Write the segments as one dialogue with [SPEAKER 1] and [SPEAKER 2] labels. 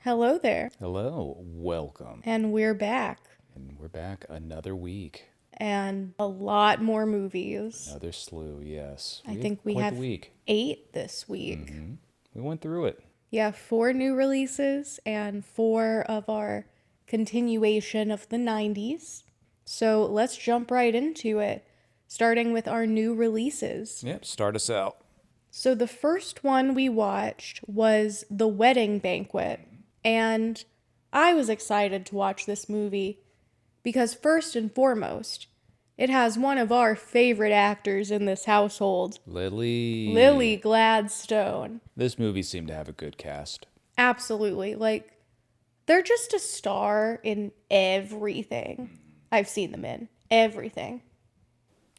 [SPEAKER 1] Hello there.
[SPEAKER 2] Hello, welcome.
[SPEAKER 1] And we're back.
[SPEAKER 2] And we're back another week.
[SPEAKER 1] And a lot more movies.
[SPEAKER 2] Another slew, yes.
[SPEAKER 1] I think we
[SPEAKER 2] quite
[SPEAKER 1] have
[SPEAKER 2] the week.
[SPEAKER 1] 8 this week.
[SPEAKER 2] We went through it.
[SPEAKER 1] Yeah, 4 new releases and 4 of our continuation of the 90s. So let's jump right into it, starting with our new releases.
[SPEAKER 2] Yep, start us out.
[SPEAKER 1] So the first one we watched was The Wedding Banquet. And I was excited to watch this movie because first and foremost, it has one of our favorite actors in this household, Lily Gladstone.
[SPEAKER 2] This movie seemed to have a good cast.
[SPEAKER 1] Absolutely. Like, they're just a star in everything I've seen them in. Everything.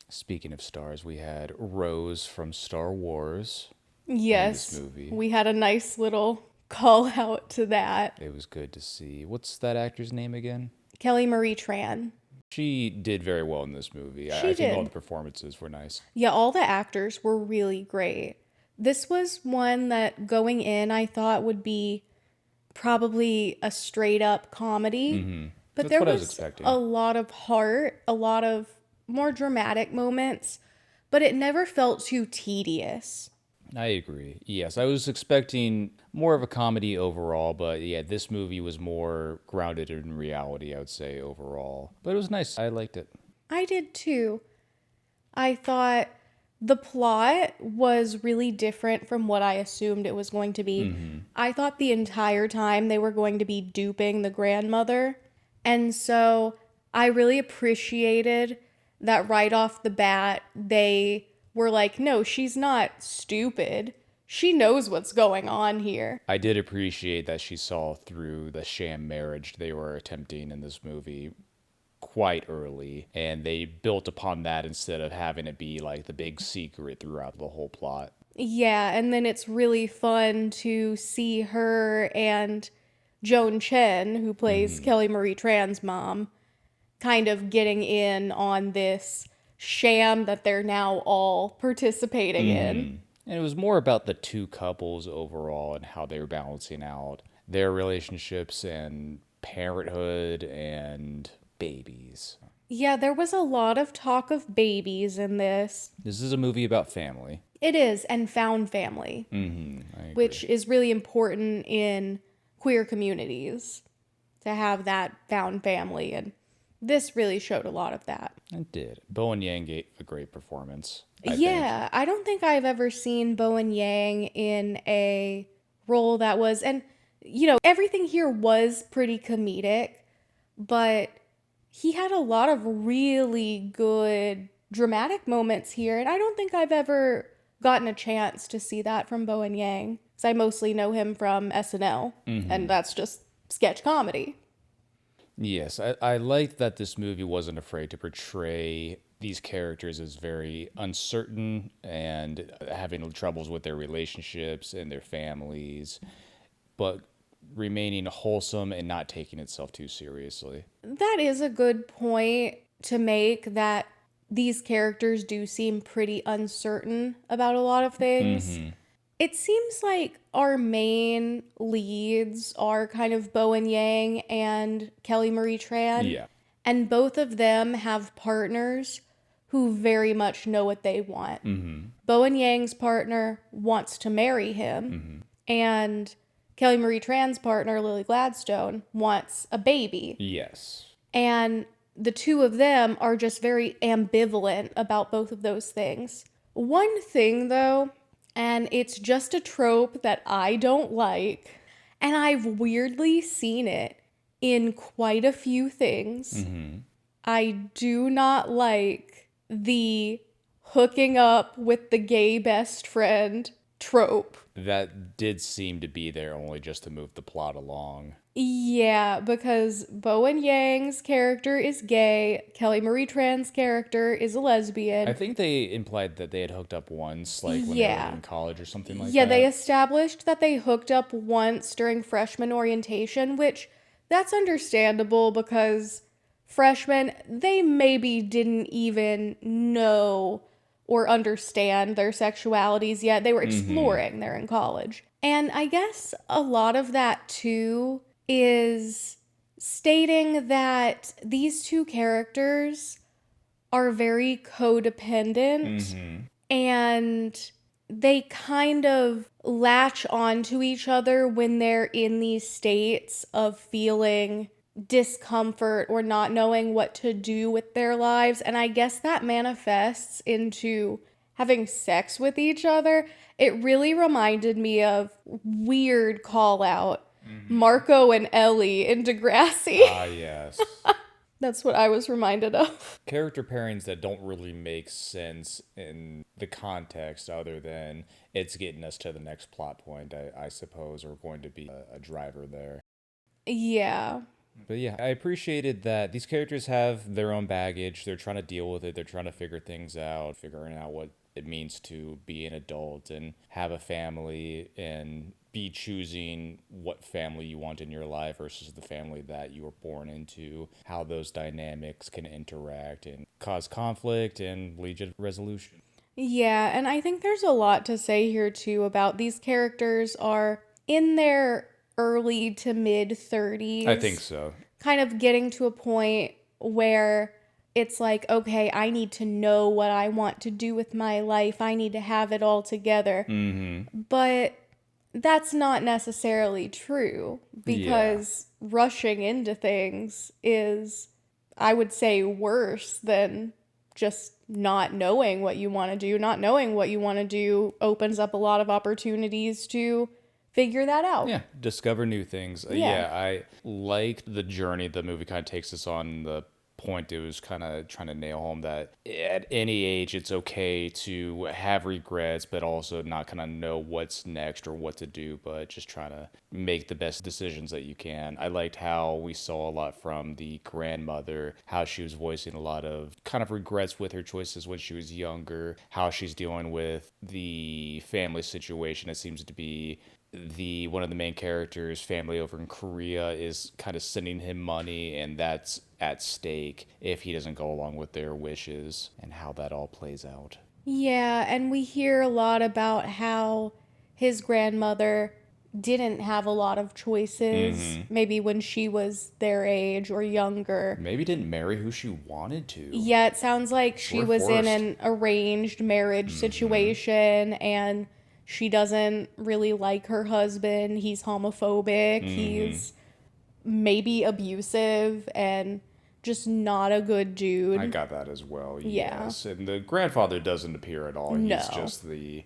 [SPEAKER 2] Speaking of stars, we had Rose from Star Wars
[SPEAKER 1] Yes.
[SPEAKER 2] in this movie.
[SPEAKER 1] We had a nice little call out to that.
[SPEAKER 2] It was good to see. What's that actor's name again?
[SPEAKER 1] Kelly Marie Tran.
[SPEAKER 2] She did very well in this movie. I
[SPEAKER 1] did.
[SPEAKER 2] think all the performances were nice.
[SPEAKER 1] Yeah, all the actors were really great. This was one that going in I thought would be probably a straight up comedy. But
[SPEAKER 2] That's
[SPEAKER 1] there
[SPEAKER 2] what I was
[SPEAKER 1] was
[SPEAKER 2] expecting.
[SPEAKER 1] a lot of heart, a lot of more dramatic moments, but it never felt too tedious.
[SPEAKER 2] I agree. Yes, I was expecting more of a comedy overall, but yeah, this movie was more grounded in reality, I would say, overall. But it was nice. I liked it.
[SPEAKER 1] I did too. I thought the plot was really different from what I assumed it was going to be. I thought the entire time they were going to be duping the grandmother. And so I really appreciated that right off the bat, they were like, no, she's not stupid. She knows what's going on here.
[SPEAKER 2] I did appreciate that she saw through the sham marriage they were attempting in this movie quite early, and they built upon that instead of having it be like the big secret throughout the whole plot.
[SPEAKER 1] Yeah, and then it's really fun to see her and Joan Chen, who plays Kelly Marie Tran's mom, kind of getting in on this sham that they're now all participating in.
[SPEAKER 2] And it was more about the two couples overall and how they were balancing out their relationships and parenthood and babies.
[SPEAKER 1] Yeah, there was a lot of talk of babies in this.
[SPEAKER 2] This is a movie about family.
[SPEAKER 1] It is, and found family,
[SPEAKER 2] I agree.
[SPEAKER 1] which is really important in queer communities to have that found family, and this really showed a lot of that.
[SPEAKER 2] It did. Bowen Yang gave a great performance. I
[SPEAKER 1] Yeah, I don't think I've ever seen Bowen Yang in a role that was, and everything here was pretty comedic, but he had a lot of really good dramatic moments here, and I don't think I've ever gotten a chance to see that from Bowen Yang, because I mostly know him from SNL, and that's just sketch comedy.
[SPEAKER 2] Yes, I liked that this movie wasn't afraid to portray these characters as very uncertain and having troubles with their relationships and their families, but remaining wholesome and not taking itself too seriously.
[SPEAKER 1] That is a good point to make, that these characters do seem pretty uncertain about a lot of things. It seems like our main leads are kind of Bowen Yang and Kelly Marie Tran.
[SPEAKER 2] Yeah.
[SPEAKER 1] And both of them have partners who very much know what they want. Bowen Yang's partner wants to marry him. And Kelly Marie Tran's partner, Lily Gladstone, wants a baby.
[SPEAKER 2] Yes.
[SPEAKER 1] And the two of them are just very ambivalent about both of those things. One thing, though, and it's just a trope that I don't like, and I've weirdly seen it in quite a few things. I do not like the hooking up with the gay best friend trope.
[SPEAKER 2] That did seem to be there only just to move the plot along.
[SPEAKER 1] Yeah, because Bowen Yang's character is gay, Kelly Marie Tran's character is a lesbian.
[SPEAKER 2] I think they implied that they had hooked up once, like when they
[SPEAKER 1] Yeah.
[SPEAKER 2] were in college or something like
[SPEAKER 1] Yeah,
[SPEAKER 2] that.
[SPEAKER 1] they established that they hooked up once during freshman orientation, which that's understandable because freshmen, they maybe didn't even know or understand their sexualities yet. They were exploring. They're in college. And I guess a lot of that too is stating that these two characters are very codependent and they kind of latch onto each other when they're in these states of feeling discomfort or not knowing what to do with their lives. And I guess that manifests into having sex with each other. It really reminded me of weird call out Marco and Ellie in Degrassi.
[SPEAKER 2] Ah, yes.
[SPEAKER 1] That's what I was reminded of.
[SPEAKER 2] Character pairings that don't really make sense in the context other than it's getting us to the next plot point, I suppose, are going to be a driver there.
[SPEAKER 1] Yeah.
[SPEAKER 2] But yeah, I appreciated that these characters have their own baggage. They're trying to deal with it. They're trying to figure things out, figuring out what it means to be an adult and have a family and be choosing what family you want in your life versus the family that you were born into, how those dynamics can interact and cause conflict and lead to resolution.
[SPEAKER 1] Yeah, and I think there's a lot to say here too about these characters are in their early to mid 30s.
[SPEAKER 2] I think so.
[SPEAKER 1] Kind of getting to a point where it's like, okay, I need to know what I want to do with my life. I need to have it all together. But that's not necessarily true because rushing into things is, I would say, worse than just not knowing what you want to do. Not knowing what you want to do opens up a lot of opportunities to figure that out.
[SPEAKER 2] Yeah, discover new things.
[SPEAKER 1] Yeah.
[SPEAKER 2] I liked the journey the movie kind of takes us on. The point it was kind of trying to nail home that at any age it's okay to have regrets, but also not kind of know what's next or what to do, but just trying to make the best decisions that you can. I liked how we saw a lot from the grandmother, how she was voicing a lot of kind of regrets with her choices when she was younger, how she's dealing with the family situation. It seems to be one of the main characters' family over in Korea is kind of sending him money, and that's at stake if he doesn't go along with their wishes, and how that all plays out.
[SPEAKER 1] Yeah, and we hear a lot about how his grandmother didn't have a lot of choices, maybe when she was their age or younger.
[SPEAKER 2] Maybe didn't marry who she wanted to.
[SPEAKER 1] Yeah, it sounds like she
[SPEAKER 2] We're
[SPEAKER 1] was in
[SPEAKER 2] forced.
[SPEAKER 1] an arranged marriage situation and she doesn't really like her husband. He's homophobic. He's maybe abusive and just not a good dude.
[SPEAKER 2] I got that as well,
[SPEAKER 1] Yeah.
[SPEAKER 2] yes. And the grandfather doesn't appear at all.
[SPEAKER 1] No.
[SPEAKER 2] He's just the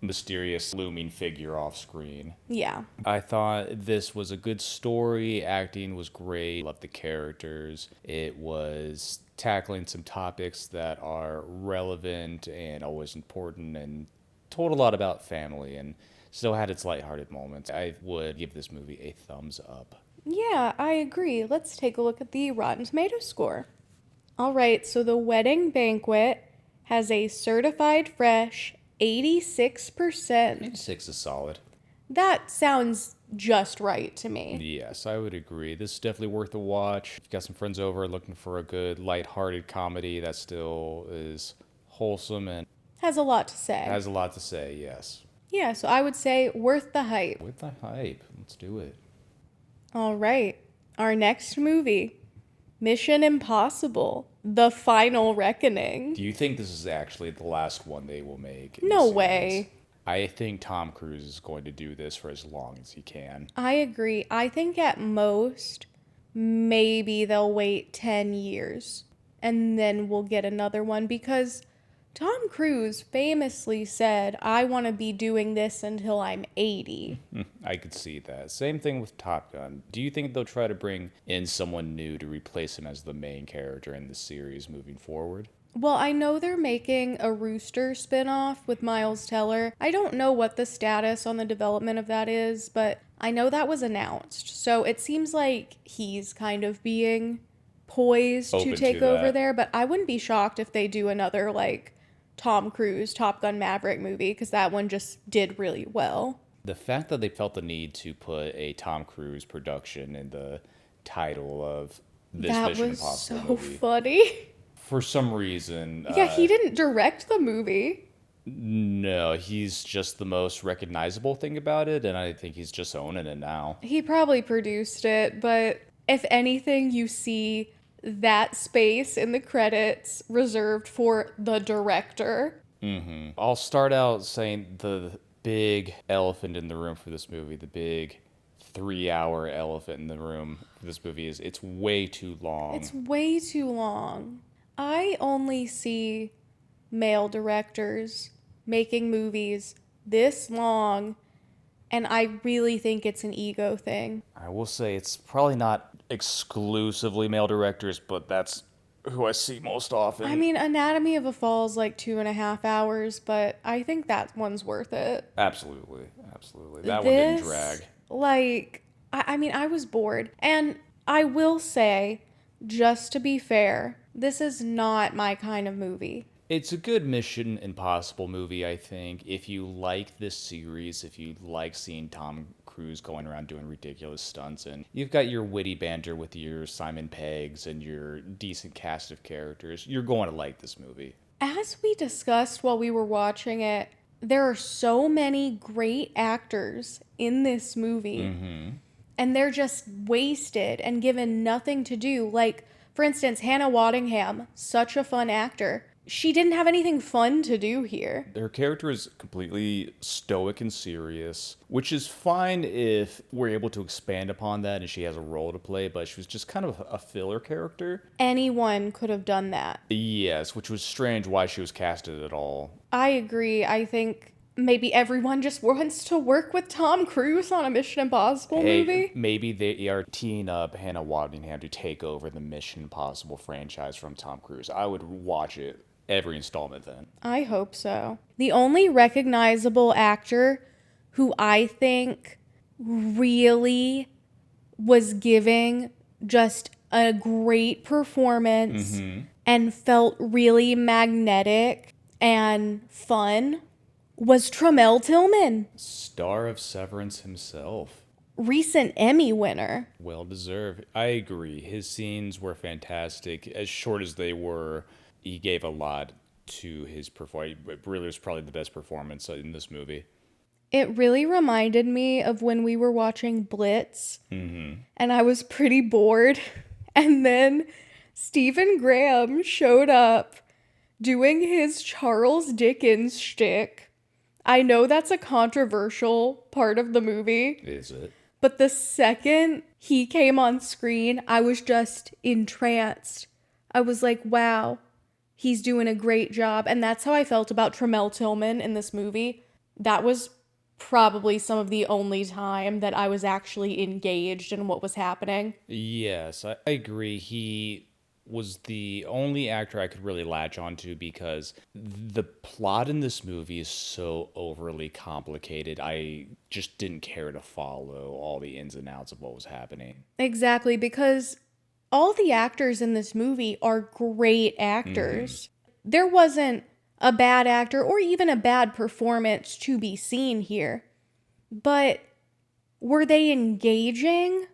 [SPEAKER 2] mysterious looming figure off screen.
[SPEAKER 1] Yeah.
[SPEAKER 2] I thought this was a good story. Acting was great. Loved the characters. It was tackling some topics that are relevant and always important, and told a lot about family, and still had its lighthearted moments. I would give this movie a thumbs up.
[SPEAKER 1] Yeah, I agree. Let's take a look at the Rotten Tomato score. All right, so The Wedding Banquet has a certified fresh 86%.
[SPEAKER 2] 6 is solid.
[SPEAKER 1] That sounds just right to me.
[SPEAKER 2] Yes, I would agree. This is definitely worth a watch. If you've got some friends over looking for a good lighthearted comedy that still is wholesome and
[SPEAKER 1] Has a lot to say.
[SPEAKER 2] has a lot to say, yes.
[SPEAKER 1] Yeah, so I would say worth the hype.
[SPEAKER 2] With the hype, let's do it.
[SPEAKER 1] All right, our next movie, Mission Impossible, The Final Reckoning.
[SPEAKER 2] Do you think this is actually the last one they will make? in the
[SPEAKER 1] No
[SPEAKER 2] series?
[SPEAKER 1] way.
[SPEAKER 2] I think Tom Cruise is going to do this for as long as he can.
[SPEAKER 1] I agree. I think at most, maybe they'll wait 10 years and then we'll get another one because Tom Cruise famously said, I want to be doing this until I'm 80.
[SPEAKER 2] I could see that. Same thing with Top Gun. Do you think they'll try to bring in someone new to replace him as the main character in the series moving forward?
[SPEAKER 1] Well, I know they're making a Rooster spinoff with Miles Teller. I don't know what the status on the development of that is, but I know that was announced. So it seems like he's kind of being poised
[SPEAKER 2] Open
[SPEAKER 1] to take
[SPEAKER 2] to
[SPEAKER 1] over
[SPEAKER 2] that.
[SPEAKER 1] there, but I wouldn't be shocked if they do another like Tom Cruise Top Gun Maverick movie because that one just did really well.
[SPEAKER 2] The fact that they felt the need to put a Tom Cruise production in the title of this
[SPEAKER 1] That
[SPEAKER 2] Mission
[SPEAKER 1] was
[SPEAKER 2] Impossible
[SPEAKER 1] so
[SPEAKER 2] movie,
[SPEAKER 1] funny.
[SPEAKER 2] for some reason,
[SPEAKER 1] Yeah, he didn't direct the movie.
[SPEAKER 2] No, he's just the most recognizable thing about it, and I think he's just owning it now.
[SPEAKER 1] He probably produced it, but if anything, you see that space in the credits reserved for the director.
[SPEAKER 2] I'll start out saying the big elephant in the room for this movie, the big 3-hour elephant in the room for this movie is it's way too long.
[SPEAKER 1] It's way too long. I only see male directors making movies this long, and I really think it's an ego thing.
[SPEAKER 2] I will say it's probably not exclusively male directors, but that's who I see most often.
[SPEAKER 1] I mean, Anatomy of a Fall is like 2.5 hours, but I think that one's worth it.
[SPEAKER 2] Absolutely. Absolutely. That one didn't
[SPEAKER 1] This,
[SPEAKER 2] drag.
[SPEAKER 1] like, I mean, I was bored. And I will say, just to be fair, this is not my kind of movie.
[SPEAKER 2] It's a good Mission Impossible movie, I think. If you like this series, if you like seeing Tom Cruise going around doing ridiculous stunts, and you've got your witty banter with your Simon Peggs and your decent cast of characters, you're going to like this movie.
[SPEAKER 1] As we discussed while we were watching it, there are so many great actors in this movie, and they're just wasted and given nothing to do. Like, for instance, Hannah Waddingham, such a fun actor. She didn't have anything fun to do here.
[SPEAKER 2] Her character is completely stoic and serious, which is fine if we're able to expand upon that and she has a role to play, but she was just kind of a filler character.
[SPEAKER 1] Anyone could have done that.
[SPEAKER 2] Yes, which was strange why she was casted at all.
[SPEAKER 1] I agree. I think maybe everyone just wants to work with Tom Cruise on a Mission Impossible movie.
[SPEAKER 2] Maybe they are teeing up Hannah Waddingham to take over the Mission Impossible franchise from Tom Cruise. I would watch it every installment then.
[SPEAKER 1] I hope so. The only recognizable actor who I think really was giving just a great performance and felt really magnetic and fun was Tremel Tillman,
[SPEAKER 2] Star of Severance himself.
[SPEAKER 1] recent Emmy winner.
[SPEAKER 2] Well deserved. I agree. His scenes were fantastic. As short as they were, he gave a lot to his performance. It really was probably the best performance in this movie.
[SPEAKER 1] It really reminded me of when we were watching Blitz, and I was pretty bored. And then Stephen Graham showed up doing his Charles Dickens shtick. I know that's a controversial part of the movie,
[SPEAKER 2] Is it?
[SPEAKER 1] but the second he came on screen, I was just entranced. I was like, wow, he's doing a great job. And that's how I felt about Tremel Tillman in this movie. That was probably some of the only time that I was actually engaged in what was happening.
[SPEAKER 2] Yes, I agree. He was the only actor I could really latch onto because the plot in this movie is so overly complicated. I just didn't care to follow all the ins and outs of what was happening.
[SPEAKER 1] Exactly, because all the actors in this movie are great actors. There wasn't a bad actor or even a bad performance to be seen here. But were they engaging?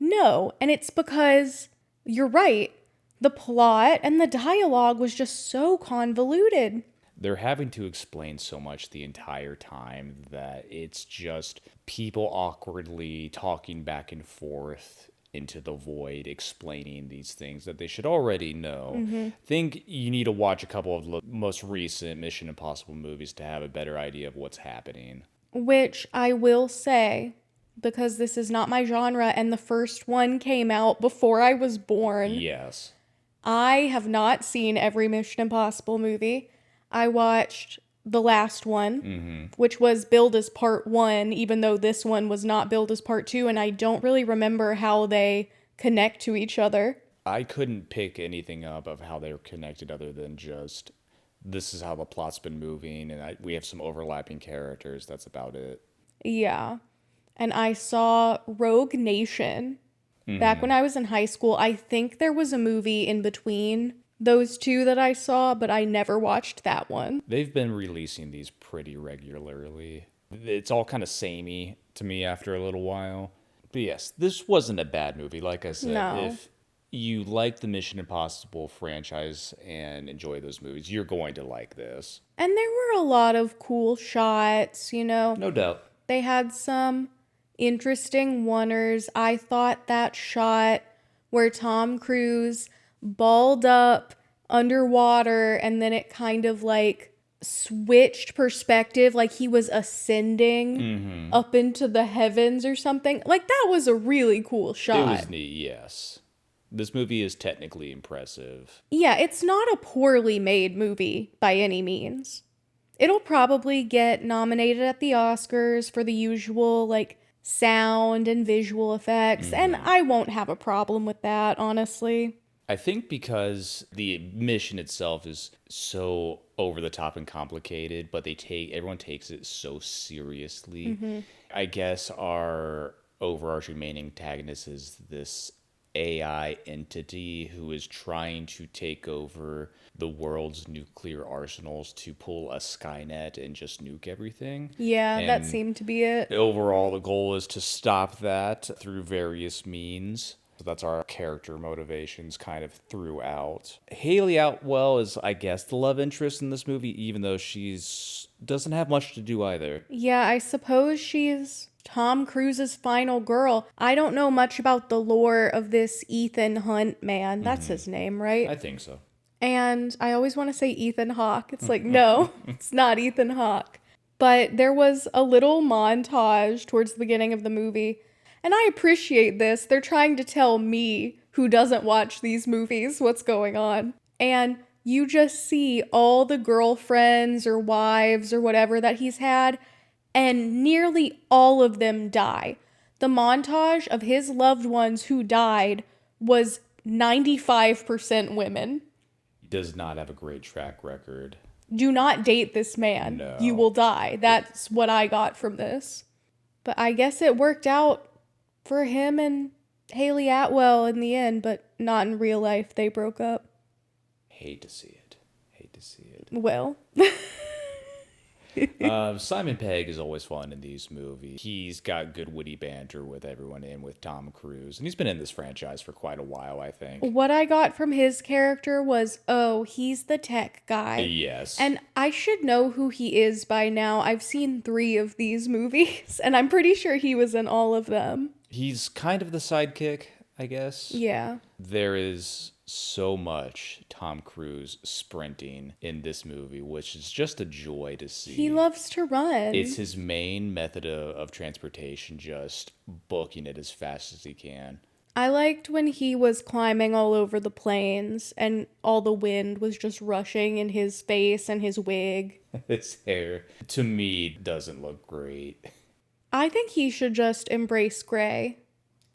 [SPEAKER 1] No. And it's because, you're right, the plot and the dialogue was just so convoluted.
[SPEAKER 2] They're having to explain so much the entire time that it's just people awkwardly talking back and forth into the void, explaining these things that they should already know. Think you need to watch a couple of the most recent Mission Impossible movies to have a better idea of what's happening.
[SPEAKER 1] Which I will say, because this is not my genre and the first one came out before I was born,
[SPEAKER 2] Yes.
[SPEAKER 1] I have not seen every Mission Impossible movie. I watched the last one, which was billed as part 1, even though this one was not billed as part 2, and I don't really remember how they connect to each other.
[SPEAKER 2] I couldn't pick anything up of how they're connected other than just this is how the plot's been moving and we have some overlapping characters. That's about it.
[SPEAKER 1] Yeah. And I saw Rogue Nation back when I was in high school. I think there was a movie in between those two that I saw, but I never watched that one.
[SPEAKER 2] They've been releasing these pretty regularly. It's all kind of samey to me after a little while. But yes, this wasn't a bad movie. Like I said,
[SPEAKER 1] No.
[SPEAKER 2] if you like the Mission Impossible franchise and enjoy those movies, you're going to like this.
[SPEAKER 1] And there were a lot of cool shots, you know.
[SPEAKER 2] No doubt.
[SPEAKER 1] They had some interesting oneers. I thought that shot where Tom Cruise balled up underwater and then it kind of like switched perspective, like he was ascending up into the heavens or something. Like that was a really cool shot.
[SPEAKER 2] It was neat, yes. This movie is technically impressive.
[SPEAKER 1] Yeah, it's not a poorly made movie by any means. It'll probably get nominated at the Oscars for the usual, like, sound and visual effects, and I won't have a problem with that, honestly.
[SPEAKER 2] I think because the mission itself is so over the top and complicated, but everyone takes it so seriously. I guess our overarching main antagonist is this AI entity who is trying to take over the world's nuclear arsenals to pull a Skynet and just nuke everything.
[SPEAKER 1] Yeah, that
[SPEAKER 2] And
[SPEAKER 1] seemed to be it.
[SPEAKER 2] overall, the goal is to stop that through various means. So that's our character motivations kind of throughout. Haley Atwell is, I guess, the love interest in this movie, even though she's doesn't have much to do either.
[SPEAKER 1] Yeah, I suppose she's Tom Cruise's final girl. I don't know much about the lore of this Ethan Hunt man. That's his name, right?
[SPEAKER 2] I think so.
[SPEAKER 1] And I always want to say Ethan Hawke. It's like, no, it's not Ethan Hawke. But there was a little montage towards the beginning of the movie. And I appreciate this. They're trying to tell me, who doesn't watch these movies, what's going on. And you just see all the girlfriends or wives or whatever that he's had, and nearly all of them die. The montage of his loved ones who died was 95% women.
[SPEAKER 2] He does not have a great track record.
[SPEAKER 1] Do not date this man.
[SPEAKER 2] No.
[SPEAKER 1] You will die. That's what I got from this. But I guess it worked out for him and Haley Atwell in the end, but not in real life. They broke up.
[SPEAKER 2] Hate to see it. Hate to see it.
[SPEAKER 1] Well.
[SPEAKER 2] Simon Pegg is always fun in these movies. He's got good witty banter with everyone in with Tom Cruise. And he's been in this franchise for quite a while, I think.
[SPEAKER 1] What I got from his character was, oh, he's the tech guy.
[SPEAKER 2] Yes.
[SPEAKER 1] And I should know who he is by now. I've seen 3 of these movies, and I'm pretty sure he was in all of them.
[SPEAKER 2] He's kind of the sidekick, I guess.
[SPEAKER 1] Yeah.
[SPEAKER 2] There is so much Tom Cruise sprinting in this movie, which is just a joy to see.
[SPEAKER 1] He loves to run.
[SPEAKER 2] It's his main method of transportation, just booking it as fast as he can.
[SPEAKER 1] I liked when he was climbing all over the planes and all the wind was just rushing in his face and his wig.
[SPEAKER 2] His hair, to me, doesn't look great.
[SPEAKER 1] I think he should just embrace gray.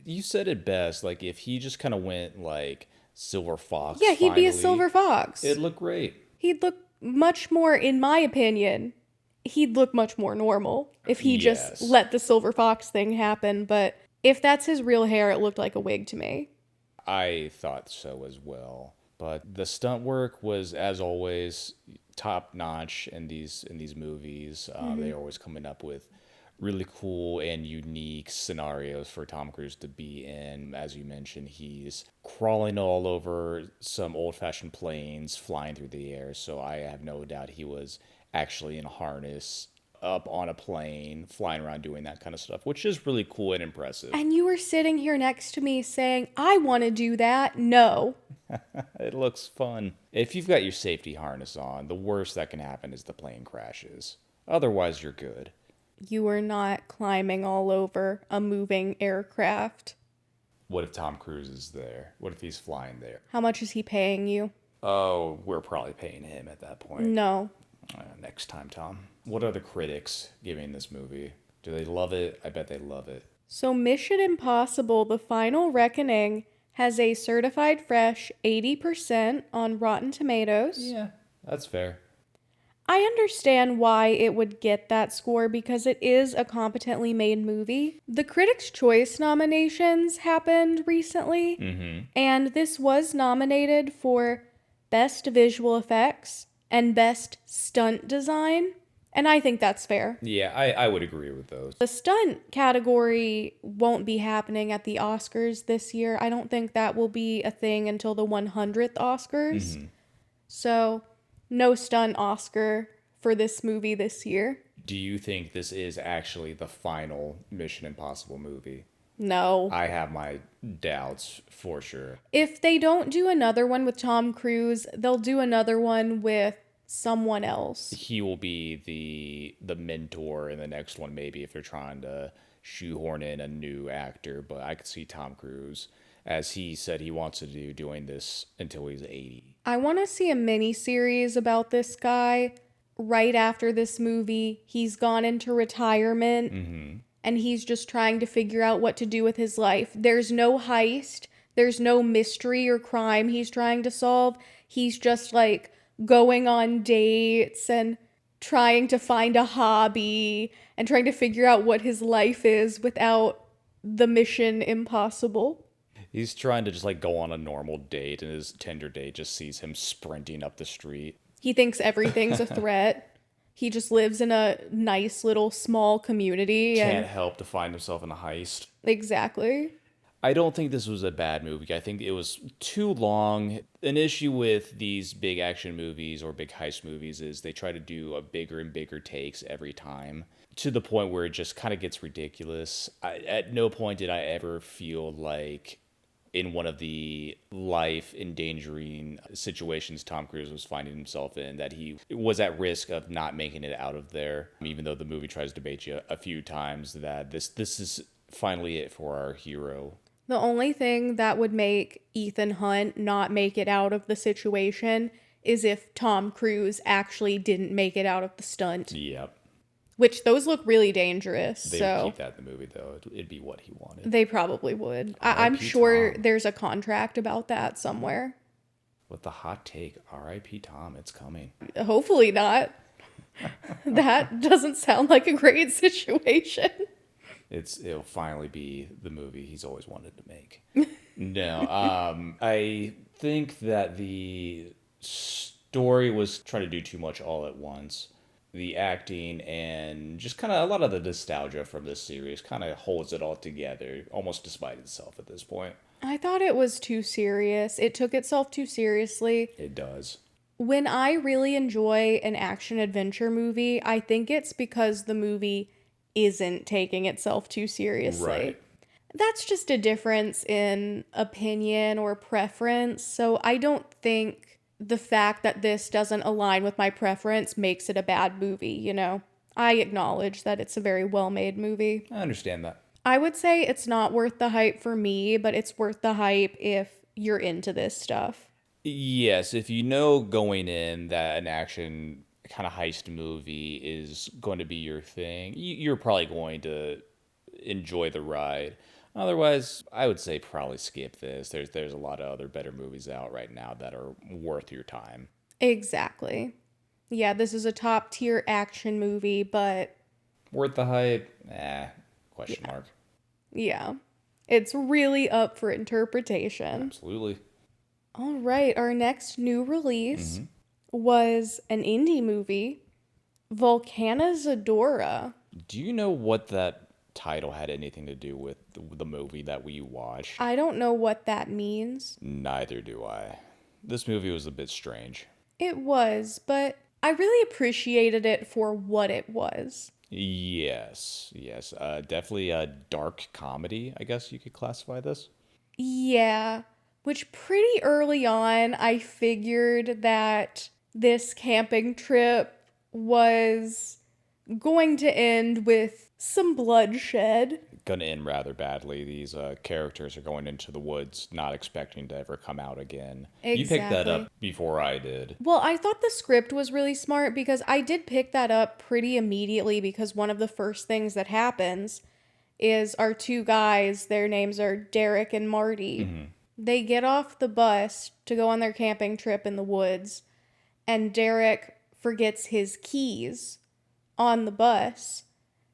[SPEAKER 2] You said it best, like if he just kind of went like Silver Fox.
[SPEAKER 1] Yeah, he'd be a
[SPEAKER 2] finally,
[SPEAKER 1] silver fox.
[SPEAKER 2] It'd look great.
[SPEAKER 1] He'd look much more, in my opinion, he'd look much more normal if he just let the silver fox thing happen. But if that's his real hair, it looked like a wig to me.
[SPEAKER 2] I thought so as well. But the stunt work was, as always, top notch in these movies. They're always coming up with really cool and unique scenarios for Tom Cruise to be in. As you mentioned, he's crawling all over some old-fashioned planes, flying through the air. So I have no doubt he was actually in a harness up on a plane, flying around doing that kind of stuff, which is really cool and impressive.
[SPEAKER 1] And you were sitting here next to me saying, I want to do that. No.
[SPEAKER 2] It looks fun. If you've got your safety harness on, the worst that can happen is the plane crashes. Otherwise, you're good.
[SPEAKER 1] You are not climbing all over a moving aircraft.
[SPEAKER 2] What if Tom Cruise is there? What if he's flying there?
[SPEAKER 1] How much is he paying you?
[SPEAKER 2] Oh, we're probably paying him at that point.
[SPEAKER 1] No.
[SPEAKER 2] Next time, Tom. What are the critics giving this movie? Do they love it? I bet they love it.
[SPEAKER 1] So Mission Impossible: The Final Reckoning has a certified fresh 80% on Rotten Tomatoes.
[SPEAKER 2] Yeah, that's fair.
[SPEAKER 1] I understand why it would get that score because it is a competently made movie. The Critics' Choice nominations happened recently, and this was nominated for Best Visual Effects and Best Stunt Design. And I think that's fair.
[SPEAKER 2] Yeah, I would agree with those.
[SPEAKER 1] The stunt category won't be happening at the Oscars this year. I don't think that will be a thing until the 100th Oscars. So, no stunt Oscar for this movie this year.
[SPEAKER 2] Do you think this is actually the final Mission Impossible movie?
[SPEAKER 1] No.
[SPEAKER 2] I have my doubts for sure.
[SPEAKER 1] If they don't do another one with Tom Cruise, they'll do another one with someone else.
[SPEAKER 2] He will be the mentor in the next one, maybe, if they're trying to shoehorn in a new actor. But I could see Tom Cruise, as he said he wants to do, doing this until he's 80.
[SPEAKER 1] I want to see a mini series about this guy. Right after this movie, he's gone into retirement and he's just trying to figure out what to do with his life. There's no heist, there's no mystery or crime he's trying to solve. He's just like going on dates and trying to find a hobby and trying to figure out what his life is without the Mission Impossible.
[SPEAKER 2] He's trying to just like go on a normal date, and his Tinder date just sees him sprinting up the street.
[SPEAKER 1] He thinks everything's a threat. He just lives in a nice little small community.
[SPEAKER 2] Can't help to find himself in a heist.
[SPEAKER 1] Exactly.
[SPEAKER 2] I don't think this was a bad movie. I think it was too long. An issue with these big action movies or big heist movies is they try to do a bigger and bigger takes every time, to the point where it just kind of gets ridiculous. At no point did I ever feel like, in one of the life-endangering situations Tom Cruise was finding himself in, that he was at risk of not making it out of there, even though the movie tries to bait you a few times that this is finally it for our hero.
[SPEAKER 1] The only thing that would make Ethan Hunt not make it out of the situation is if Tom Cruise actually didn't make it out of the stunt.
[SPEAKER 2] Yep.
[SPEAKER 1] Which those look really dangerous.
[SPEAKER 2] They would keep that in the movie, though. It'd be what he wanted.
[SPEAKER 1] They probably would. I'm
[SPEAKER 2] R.I.P.
[SPEAKER 1] sure
[SPEAKER 2] Tom.
[SPEAKER 1] there's a contract about that somewhere.
[SPEAKER 2] With the hot take, R.I.P. Tom, it's coming.
[SPEAKER 1] Hopefully not. That doesn't sound like a great situation.
[SPEAKER 2] It'll finally be the movie he's always wanted to make. No, I think that the story was trying to do too much all at once. The acting and just kind of a lot of the nostalgia from this series kind of holds it all together, almost despite itself at this point.
[SPEAKER 1] I thought it was too serious. It took itself too seriously.
[SPEAKER 2] It does.
[SPEAKER 1] When I really enjoy an action adventure movie, I think it's because the movie isn't taking itself too seriously.
[SPEAKER 2] Right.
[SPEAKER 1] That's just a difference in opinion or preference. So I don't think the fact that this doesn't align with my preference makes it a bad movie, you know? I acknowledge that it's a very well-made movie.
[SPEAKER 2] I understand that.
[SPEAKER 1] I would say it's not worth the hype for me, but it's worth the hype if you're into this stuff.
[SPEAKER 2] Yes, if you know going in that an action kind of heist movie is going to be your thing, you're probably going to enjoy the ride. Otherwise, I would say probably skip this. There's a lot of other better movies out right now that are worth your time.
[SPEAKER 1] Exactly. Yeah, this is a top tier action movie, but
[SPEAKER 2] Worth the hype? Question mark.
[SPEAKER 1] yeah, it's really up for interpretation.
[SPEAKER 2] Absolutely.
[SPEAKER 1] All right, our next new release was an indie movie, Vulcanizadora.
[SPEAKER 2] Do you know what that title had anything to do with the movie that we watched?
[SPEAKER 1] I don't know what that means.
[SPEAKER 2] Neither do I. This movie was a bit strange.
[SPEAKER 1] It was, but I really appreciated it for what it was.
[SPEAKER 2] Yes. Definitely a dark comedy, I guess you could classify this.
[SPEAKER 1] Yeah, which pretty early on I figured that this camping trip was going to end with some bloodshed.
[SPEAKER 2] Gonna end rather badly. These characters are going into the woods not expecting to ever come out again. You picked that
[SPEAKER 1] Exactly.
[SPEAKER 2] up before I did.
[SPEAKER 1] Well, I thought the script was really smart because I did pick that up pretty immediately because one of the first things that happens is our two guys, their names are Derek and Marty. They get off the bus to go on their camping trip in the woods, and Derek forgets his keys on the bus.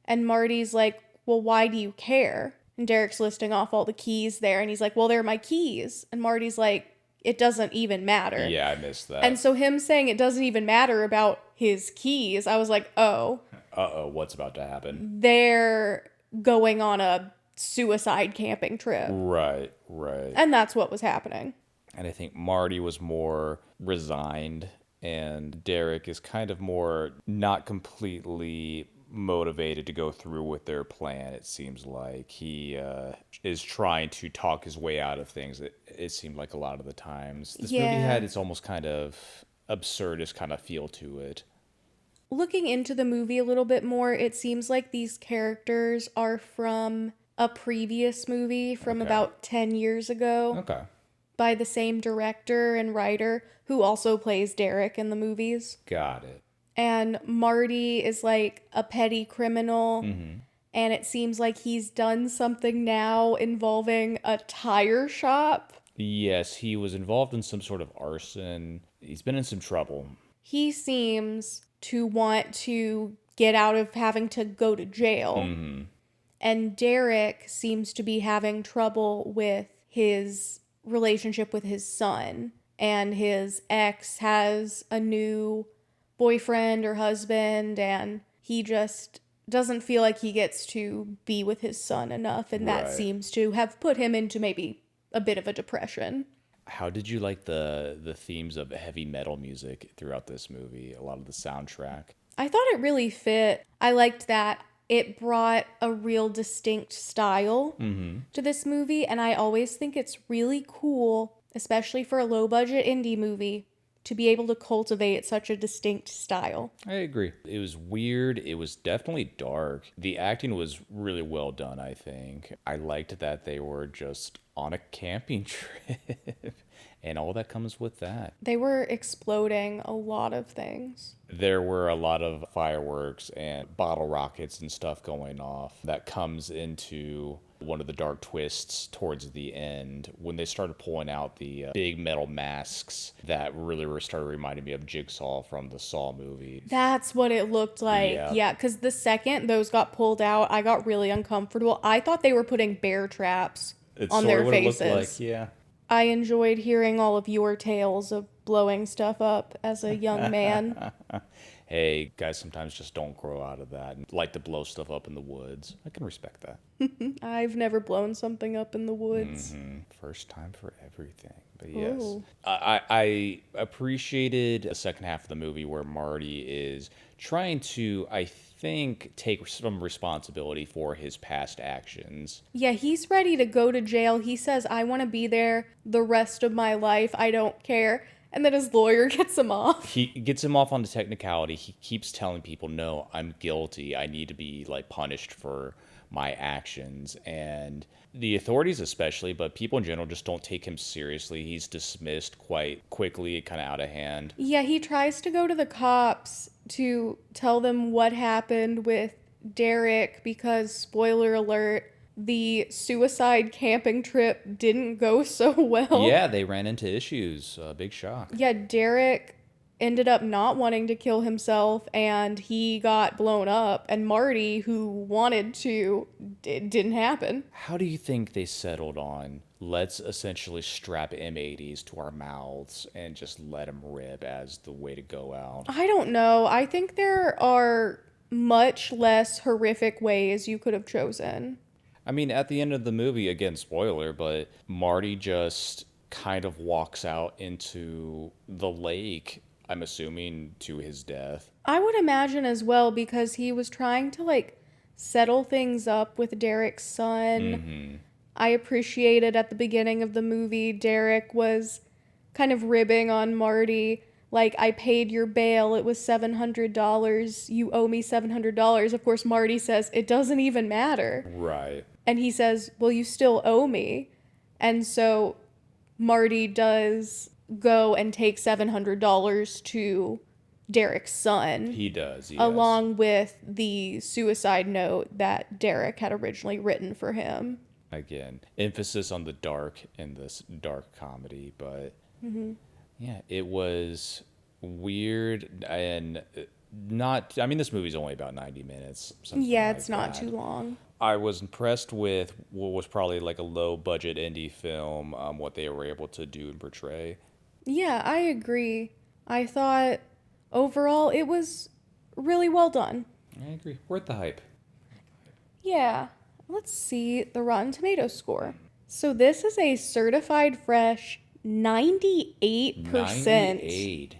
[SPEAKER 1] And Marty's like, well, why do you care? And Derek's listing off all the keys there, and he's like, well, they're my keys. And Marty's like, it doesn't even matter.
[SPEAKER 2] Yeah, I missed that.
[SPEAKER 1] And so him saying it doesn't even matter about his keys, I was like, oh,
[SPEAKER 2] Uh-oh, what's about to happen?
[SPEAKER 1] they're going on a suicide camping trip.
[SPEAKER 2] Right, right.
[SPEAKER 1] And that's what was happening.
[SPEAKER 2] And I think Marty was more resigned, and Derek is kind of more not completely motivated to go through with their plan. It seems like he is trying to talk his way out of things. It seemed like a lot of the times this movie had its almost kind of absurdist kind of feel to it.
[SPEAKER 1] Looking into the movie a little bit more, it seems like these characters are from a previous movie from about 10 years ago.
[SPEAKER 2] Okay.
[SPEAKER 1] By the same director and writer who also plays Derek in the movies.
[SPEAKER 2] Got it.
[SPEAKER 1] And Marty is like a petty criminal.
[SPEAKER 2] Mm-hmm.
[SPEAKER 1] And it seems like he's done something now involving a tire shop.
[SPEAKER 2] Yes, he was involved in some sort of arson. He's been in some trouble.
[SPEAKER 1] He seems to want to get out of having to go to jail.
[SPEAKER 2] Mm-hmm.
[SPEAKER 1] And Derek seems to be having trouble with his relationship with his son. And his ex has a new boyfriend or husband, and he just doesn't feel like he gets to be with his son enough, and that seems to have put him into maybe a bit of a depression.
[SPEAKER 2] How did you like the themes of heavy metal music throughout this movie? A lot of the soundtrack.
[SPEAKER 1] I thought it really fit. I liked that it brought a real distinct style to this movie, and I always think it's really cool, especially for a low-budget indie movie, to be able to cultivate such a distinct style.
[SPEAKER 2] I agree. It was weird. It was definitely dark. The acting was really well done, I think. I liked that they were just on a camping trip and all that comes with that.
[SPEAKER 1] They were exploding a lot of things.
[SPEAKER 2] There were a lot of fireworks and bottle rockets and stuff going off. That comes into one of the dark twists towards the end when they started pulling out the big metal masks that really started reminding me of Jigsaw from the Saw movie.
[SPEAKER 1] That's what it looked like. Yeah, because the second those got pulled out, I got really uncomfortable. I thought they were putting bear traps on their faces.
[SPEAKER 2] It looked like, yeah.
[SPEAKER 1] I enjoyed hearing all of your tales of blowing stuff up as a young man.
[SPEAKER 2] Hey, guys sometimes just don't grow out of that and like to blow stuff up in the woods. I can respect that.
[SPEAKER 1] I've never blown something up in the woods.
[SPEAKER 2] First time for everything. But yes,
[SPEAKER 1] Ooh.
[SPEAKER 2] I appreciated the second half of the movie where Marty is trying to, I think, take some responsibility for his past actions.
[SPEAKER 1] Yeah, he's ready to go to jail. He says, I want to be there the rest of my life. I don't care. And then his lawyer gets him off.
[SPEAKER 2] He gets him off on the technicality. He keeps telling people, no, I'm guilty. I need to be punished for my actions. And the authorities especially, but people in general just don't take him seriously. He's dismissed quite quickly, kind of out of hand.
[SPEAKER 1] Yeah, he tries to go to the cops to tell them what happened with Derek because, spoiler alert, the suicide camping trip didn't go so well.
[SPEAKER 2] Yeah, they ran into issues. Big shock.
[SPEAKER 1] Yeah, Derek ended up not wanting to kill himself and he got blown up, and Marty, who wanted to, it didn't happen.
[SPEAKER 2] How do you think they settled on let's essentially strap M80s to our mouths and just let them rip as the way to go out?
[SPEAKER 1] I don't know. I think there are much less horrific ways you could have chosen.
[SPEAKER 2] I mean, at the end of the movie, again, spoiler, but Marty just kind of walks out into the lake, I'm assuming, to his death.
[SPEAKER 1] I would imagine as well, because he was trying to settle things up with Derek's son. I appreciated at the beginning of the movie, Derek was kind of ribbing on Marty. I paid your bail, it was $700, you owe me $700. Of course, Marty says, it doesn't even matter.
[SPEAKER 2] Right.
[SPEAKER 1] And he says, well, you still owe me. And so Marty does go and take $700 to Derek's son.
[SPEAKER 2] He does, yes.
[SPEAKER 1] Along with the suicide note that Derek had originally written for him.
[SPEAKER 2] Again, emphasis on the dark in this dark comedy, but yeah, it was weird and not, I mean, this movie's only about 90 minutes.
[SPEAKER 1] Yeah, it's not too long.
[SPEAKER 2] I was impressed with what was probably like a low budget indie film, what they were able to do and portray.
[SPEAKER 1] Yeah, I agree. I thought overall it was really well done.
[SPEAKER 2] I agree. Worth the hype.
[SPEAKER 1] Yeah, let's see the Rotten Tomatoes score. So this is a certified fresh 98%.
[SPEAKER 2] 98.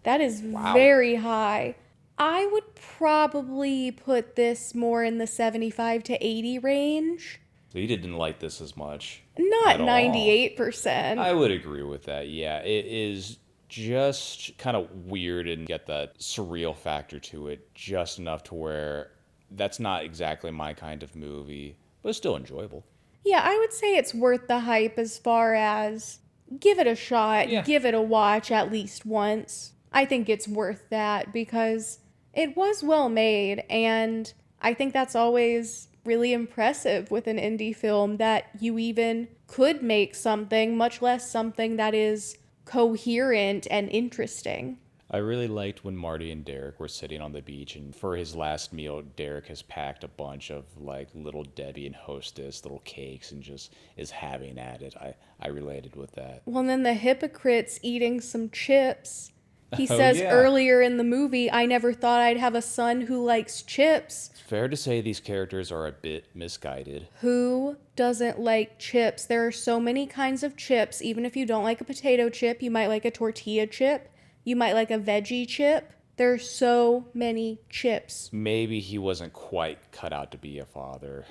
[SPEAKER 1] That is
[SPEAKER 2] Wow.
[SPEAKER 1] very high. I would probably put this more in the 75 to 80 range.
[SPEAKER 2] So you didn't like this as much
[SPEAKER 1] Not
[SPEAKER 2] at all.
[SPEAKER 1] 98%.
[SPEAKER 2] I would agree with that. Yeah, it is just kind of weird and get that surreal factor to it just enough to where that's not exactly my kind of movie, but it's still enjoyable.
[SPEAKER 1] Yeah, I would say it's worth the hype as far as give it a shot,
[SPEAKER 2] Yeah.
[SPEAKER 1] give it a watch at least once. I think it's worth that because it was well made, and I think that's always really impressive with an indie film that you even could make something, much less something that is coherent and interesting.
[SPEAKER 2] I really liked when Marty and Derek were sitting on the beach, and for his last meal, Derek has packed a bunch of like little Debbie and Hostess little cakes and just is having at it. I related with that.
[SPEAKER 1] Well, and then the hypocrite's eating some chips. He
[SPEAKER 2] Oh,
[SPEAKER 1] says
[SPEAKER 2] yeah.
[SPEAKER 1] earlier in the movie, I never thought I'd have a son who likes chips.
[SPEAKER 2] It's fair to say these characters are a bit misguided.
[SPEAKER 1] Who doesn't like chips? There are so many kinds of chips. Even if you don't like a potato chip, you might like a tortilla chip. You might like a veggie chip. There are so many chips.
[SPEAKER 2] Maybe he wasn't quite cut out to be a father.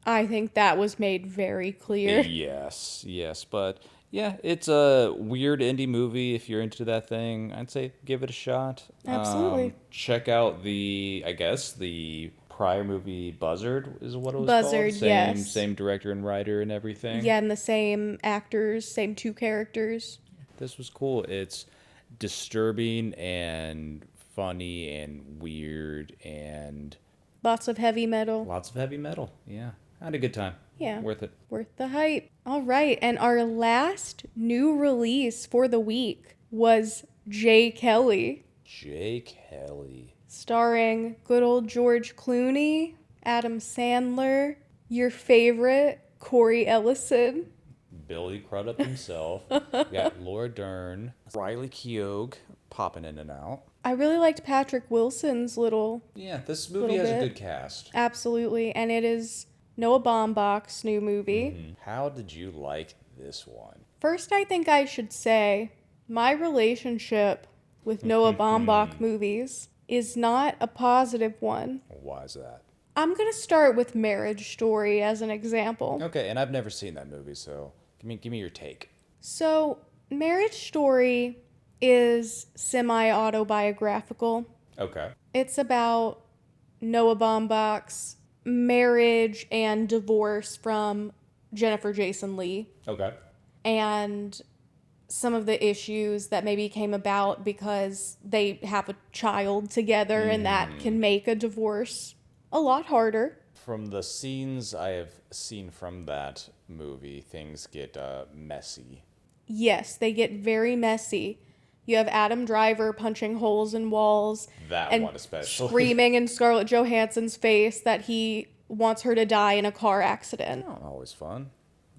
[SPEAKER 1] I think that was made very clear.
[SPEAKER 2] Yes, yes, but yeah, it's a weird indie movie. If you're into that thing, I'd say give it a shot.
[SPEAKER 1] Absolutely.
[SPEAKER 2] Check out I guess the prior movie Buzzard is what it was
[SPEAKER 1] Buzzard,
[SPEAKER 2] called. Same,
[SPEAKER 1] yes.
[SPEAKER 2] same director and writer and everything.
[SPEAKER 1] Yeah, and the same actors, same two characters.
[SPEAKER 2] This was cool. It's disturbing and funny and weird and
[SPEAKER 1] Lots of heavy metal.
[SPEAKER 2] lots of heavy metal. Yeah, I had a good time.
[SPEAKER 1] Yeah.
[SPEAKER 2] Worth it.
[SPEAKER 1] Worth the hype. All right, and our last new release for the week was Jay Kelly,
[SPEAKER 2] Jake Kelly.
[SPEAKER 1] starring good old George Clooney, Adam Sandler, your favorite, Corey Ellison.
[SPEAKER 2] Billy Crudup himself. We got Laura Dern, Riley Keough popping in and out.
[SPEAKER 1] I really liked Patrick Wilson's little,
[SPEAKER 2] Yeah, this movie
[SPEAKER 1] Little
[SPEAKER 2] has a
[SPEAKER 1] bit.
[SPEAKER 2] good cast.
[SPEAKER 1] absolutely, and it is Noah Baumbach's new movie.
[SPEAKER 2] How did you like this one?
[SPEAKER 1] First, I think I should say my relationship with Noah Baumbach movies is not a positive one.
[SPEAKER 2] Why is that?
[SPEAKER 1] I'm going to start with Marriage Story as an example.
[SPEAKER 2] Okay, and I've never seen that movie, so give me your take.
[SPEAKER 1] So, Marriage Story is semi-autobiographical.
[SPEAKER 2] Okay.
[SPEAKER 1] It's about Noah Baumbach's marriage and divorce from Jennifer Jason Leigh
[SPEAKER 2] Okay.
[SPEAKER 1] and some of the issues that maybe came about because they have a child together and that can make a divorce a lot harder.
[SPEAKER 2] From the scenes I have seen from that movie, things get messy.
[SPEAKER 1] Yes, they get very messy. You have Adam Driver punching holes in walls
[SPEAKER 2] That
[SPEAKER 1] and
[SPEAKER 2] one especially.
[SPEAKER 1] screaming in Scarlett Johansson's face that he wants her to die in a car accident,
[SPEAKER 2] Oh, always fun.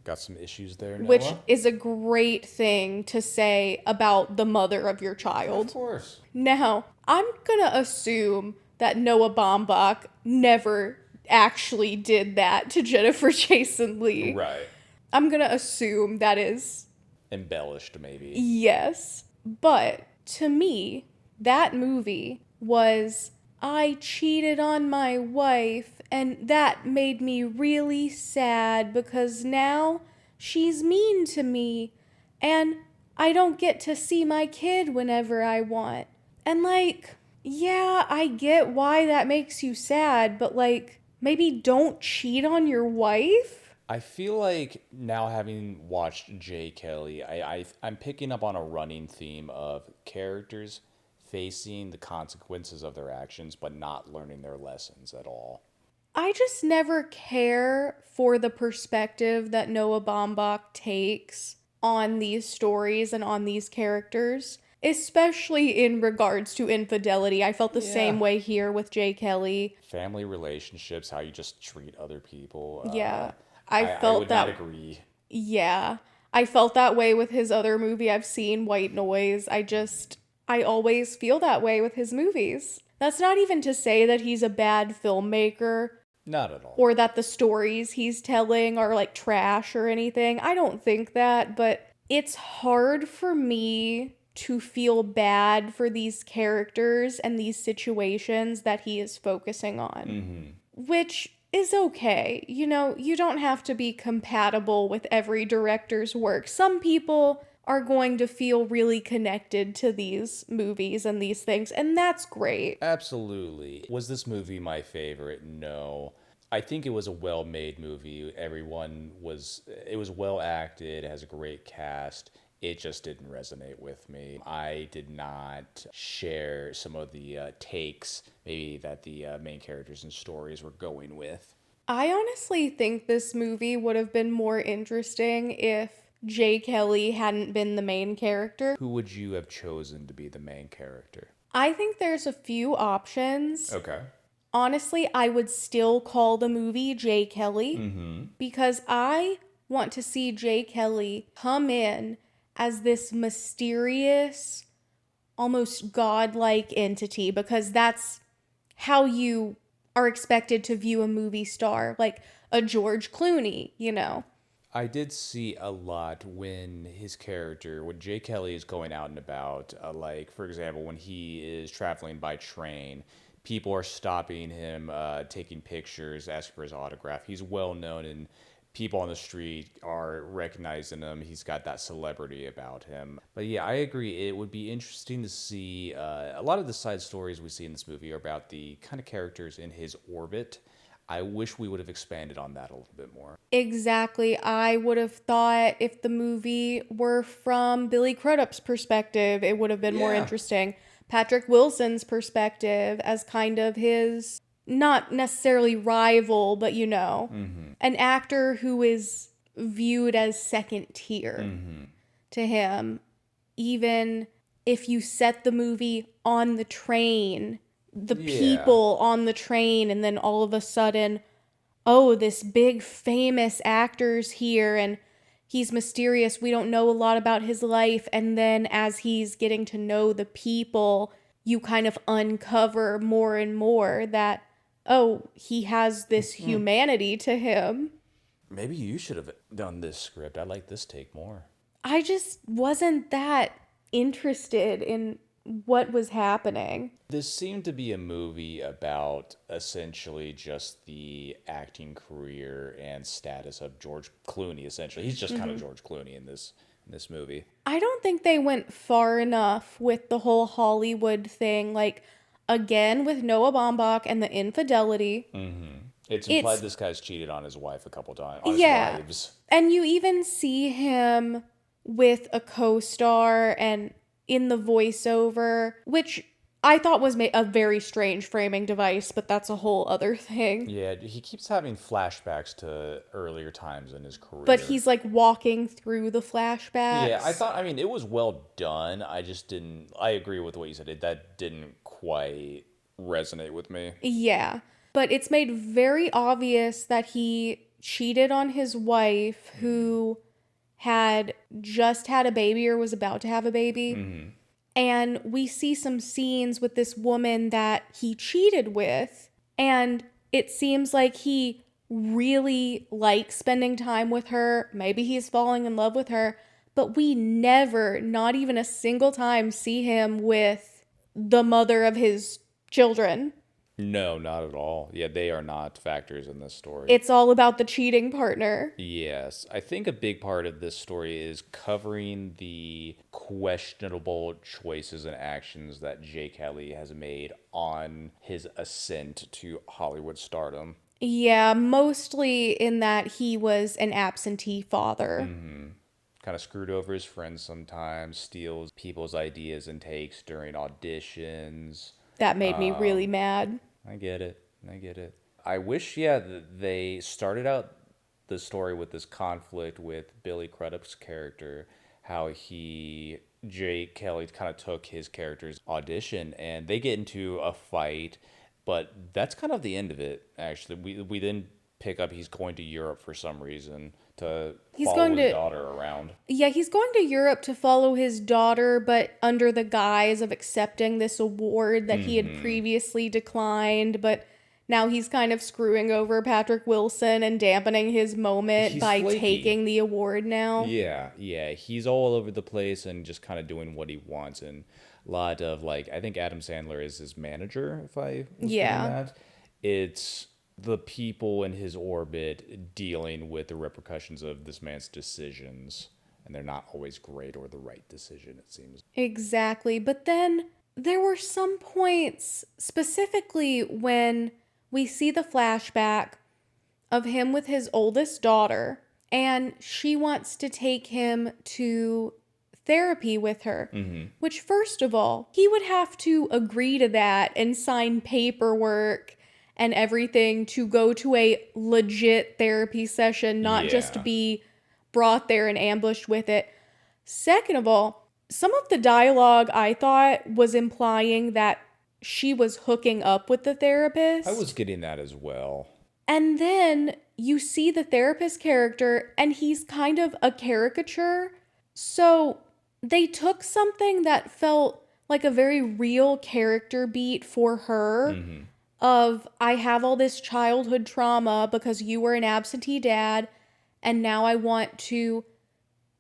[SPEAKER 2] Got some issues there, Noah.
[SPEAKER 1] which is a great thing to say about the mother of your
[SPEAKER 2] Of
[SPEAKER 1] child.
[SPEAKER 2] course.
[SPEAKER 1] Now, I'm gonna assume that Noah Baumbach never actually did that to Jennifer Jason Leigh.
[SPEAKER 2] Right.
[SPEAKER 1] I'm gonna assume that is
[SPEAKER 2] Embellished, maybe.
[SPEAKER 1] yes. But to me, that movie was I cheated on my wife, and that made me really sad because now she's mean to me, and I don't get to see my kid whenever I want. And like, yeah, I get why that makes you sad, but like, maybe don't cheat on your wife?
[SPEAKER 2] I feel like now having watched Jay Kelly, I'm picking up on a running theme of characters facing the consequences of their actions but not learning their lessons at all.
[SPEAKER 1] I just never care for the perspective that Noah Baumbach takes on these stories and on these characters. especially in regards to infidelity. I felt the
[SPEAKER 2] Yeah.
[SPEAKER 1] same way here with Jay Kelly.
[SPEAKER 2] Family relationships, how you just treat other people.
[SPEAKER 1] Yeah, I
[SPEAKER 2] I
[SPEAKER 1] felt
[SPEAKER 2] would not
[SPEAKER 1] that.
[SPEAKER 2] agree.
[SPEAKER 1] Yeah, I felt that way with his other movie I've seen, White Noise. I always feel that way with his movies. That's not even to say that he's a bad filmmaker
[SPEAKER 2] Not at all.
[SPEAKER 1] or that the stories he's telling are like trash or anything. I don't think that, but it's hard for me to feel bad for these characters and these situations that he is focusing on, which is okay. You know, you don't have to be compatible with every director's work. Some people are going to feel really connected to these movies and these things, and that's great.
[SPEAKER 2] Absolutely. Was this movie my favorite? No. I think it was a well-made movie. It was well acted, it has a great cast. It just didn't resonate with me. I did not share some of the takes maybe that the main characters and stories were going with.
[SPEAKER 1] I honestly think this movie would have been more interesting if Jay Kelly hadn't been the main character.
[SPEAKER 2] Who would you have chosen to be the main character?
[SPEAKER 1] I think there's a few options.
[SPEAKER 2] Okay.
[SPEAKER 1] Honestly, I would still call the movie Jay Kelly because I want to see Jay Kelly come in as this mysterious, almost godlike entity because that's how you are expected to view a movie star, like a George Clooney, you know.
[SPEAKER 2] I did see a lot when Jay Kelly is going out and about, like, for example, when he is traveling by train, people are stopping him, taking pictures, asking for his autograph. He's well known and people on the street are recognizing him. He's got that celebrity about him. But yeah, I agree. It would be interesting to see. A lot of the side stories we see in this movie are about the kind of characters in his orbit. I wish we would have expanded on that a little bit more.
[SPEAKER 1] Exactly. I would have thought if the movie were from Billy Crudup's perspective, it would have been more
[SPEAKER 2] Yeah.
[SPEAKER 1] interesting. Patrick Wilson's perspective as kind of his, not necessarily rival, but you know, an actor who is viewed as second tier to him. Even if you set the movie on the train, the
[SPEAKER 2] Yeah.
[SPEAKER 1] people on the train, and then all of a sudden, oh, this big famous actor's here and he's mysterious. We don't know a lot about his life. And then as he's getting to know the people, you kind of uncover more and more that, oh, he has this humanity to him.
[SPEAKER 2] Maybe you should have done this script. I like this take more.
[SPEAKER 1] I just wasn't that interested in what was happening.
[SPEAKER 2] This seemed to be a movie about essentially just the acting career and status of George Clooney. Essentially, he's just kind of George Clooney in this movie.
[SPEAKER 1] I don't think they went far enough with the whole Hollywood thing. Like, again, with Noah Baumbach and the infidelity.
[SPEAKER 2] It's implied this guy's cheated on his wife a couple times, on his
[SPEAKER 1] Yeah.
[SPEAKER 2] wives.
[SPEAKER 1] And you even see him with a co-star and in the voiceover, which I thought was a very strange framing device, but that's a whole other thing.
[SPEAKER 2] Yeah, he keeps having flashbacks to earlier times in his career.
[SPEAKER 1] But he's like walking through the flashbacks.
[SPEAKER 2] Yeah, I mean, it was well done. I just didn't, I agree with what you said. That didn't quite resonate with me.
[SPEAKER 1] Yeah. But it's made very obvious that he cheated on his wife, who had just had a baby or was about to have a baby. And we see some scenes with this woman that he cheated with. And it seems like he really likes spending time with her. Maybe he's falling in love with her. But we never, not even a single time, see him with the mother of his children.
[SPEAKER 2] No, not at all. Yeah, they are not factors in this story.
[SPEAKER 1] It's all about the cheating partner.
[SPEAKER 2] Yes, I think a big part of this story is covering the questionable choices and actions that Jay Kelly has made on his ascent to Hollywood stardom.
[SPEAKER 1] Yeah, mostly in that he was an absentee father.
[SPEAKER 2] Kind of screwed over his friends sometimes, steals people's ideas and takes during auditions.
[SPEAKER 1] That made me really mad.
[SPEAKER 2] I get it. I get it. I wish, yeah, that they started out the story with this conflict with Billy Crudup's character, how Jake Kelly kind of took his character's audition and they get into a fight, but that's kind of the end of it, actually. We then pick up he's going to Europe for some reason to
[SPEAKER 1] He's
[SPEAKER 2] follow
[SPEAKER 1] going
[SPEAKER 2] his
[SPEAKER 1] to,
[SPEAKER 2] daughter around.
[SPEAKER 1] yeah, he's going to Europe to follow his daughter, but under the guise of accepting this award that he had previously declined. But now he's kind of screwing over Patrick Wilson and dampening his moment
[SPEAKER 2] He's
[SPEAKER 1] by
[SPEAKER 2] flaky.
[SPEAKER 1] taking the award now.
[SPEAKER 2] Yeah. He's all over the place and just kind of doing what he wants. And a lot of, like, I think Adam Sandler is his manager, if I was reading
[SPEAKER 1] Yeah.
[SPEAKER 2] that. It's the people in his orbit dealing with the repercussions of this man's decisions. And they're not always great or the right decision, it seems.
[SPEAKER 1] Exactly. But then there were some points, specifically when we see the flashback of him with his oldest daughter, and she wants to take him to therapy with her. Which, first of all, he would have to agree to that and sign paperwork and everything to go to a legit therapy session, not just
[SPEAKER 2] Yeah.
[SPEAKER 1] be brought there and ambushed with it. Second of all, some of the dialogue I thought was implying that she was hooking up with the
[SPEAKER 2] I
[SPEAKER 1] therapist.
[SPEAKER 2] was getting that as well.
[SPEAKER 1] And then you see the therapist character, and he's kind of a caricature. So they took something that felt like a very real character beat for her of, I have all this childhood trauma because you were an absentee dad, and now I want to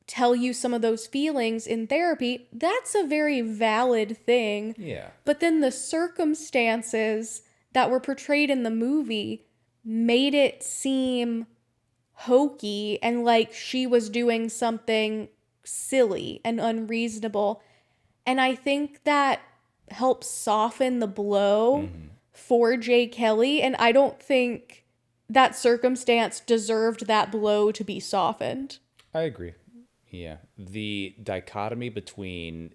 [SPEAKER 1] tell you some of those feelings in therapy. That's a very valid thing.
[SPEAKER 2] Yeah.
[SPEAKER 1] But then the circumstances that were portrayed in the movie made it seem hokey and like she was doing something silly and unreasonable. And I think that helps soften the blow for Jay Kelly. And I don't think that circumstance deserved that blow to be softened.
[SPEAKER 2] I agree. Yeah. The dichotomy between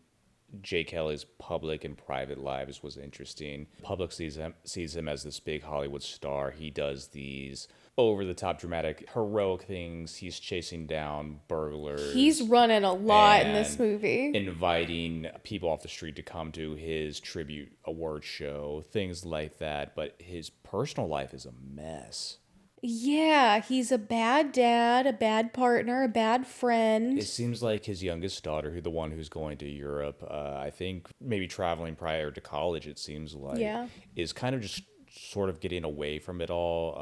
[SPEAKER 2] Jay Kelly's public and private lives was interesting. Public sees him as this big Hollywood star. He does these over the top dramatic heroic things. He's chasing down burglars.
[SPEAKER 1] He's running a lot in this
[SPEAKER 2] and
[SPEAKER 1] movie.
[SPEAKER 2] inviting people off the street to come to his tribute award show, things like that. But his personal life is a mess.
[SPEAKER 1] Yeah, he's a bad dad, a bad partner, a bad friend.
[SPEAKER 2] It seems like his youngest daughter, the one who's going to Europe, I think maybe traveling prior to college, it seems like,
[SPEAKER 1] Yeah.
[SPEAKER 2] is kind of just sort of getting away from it all,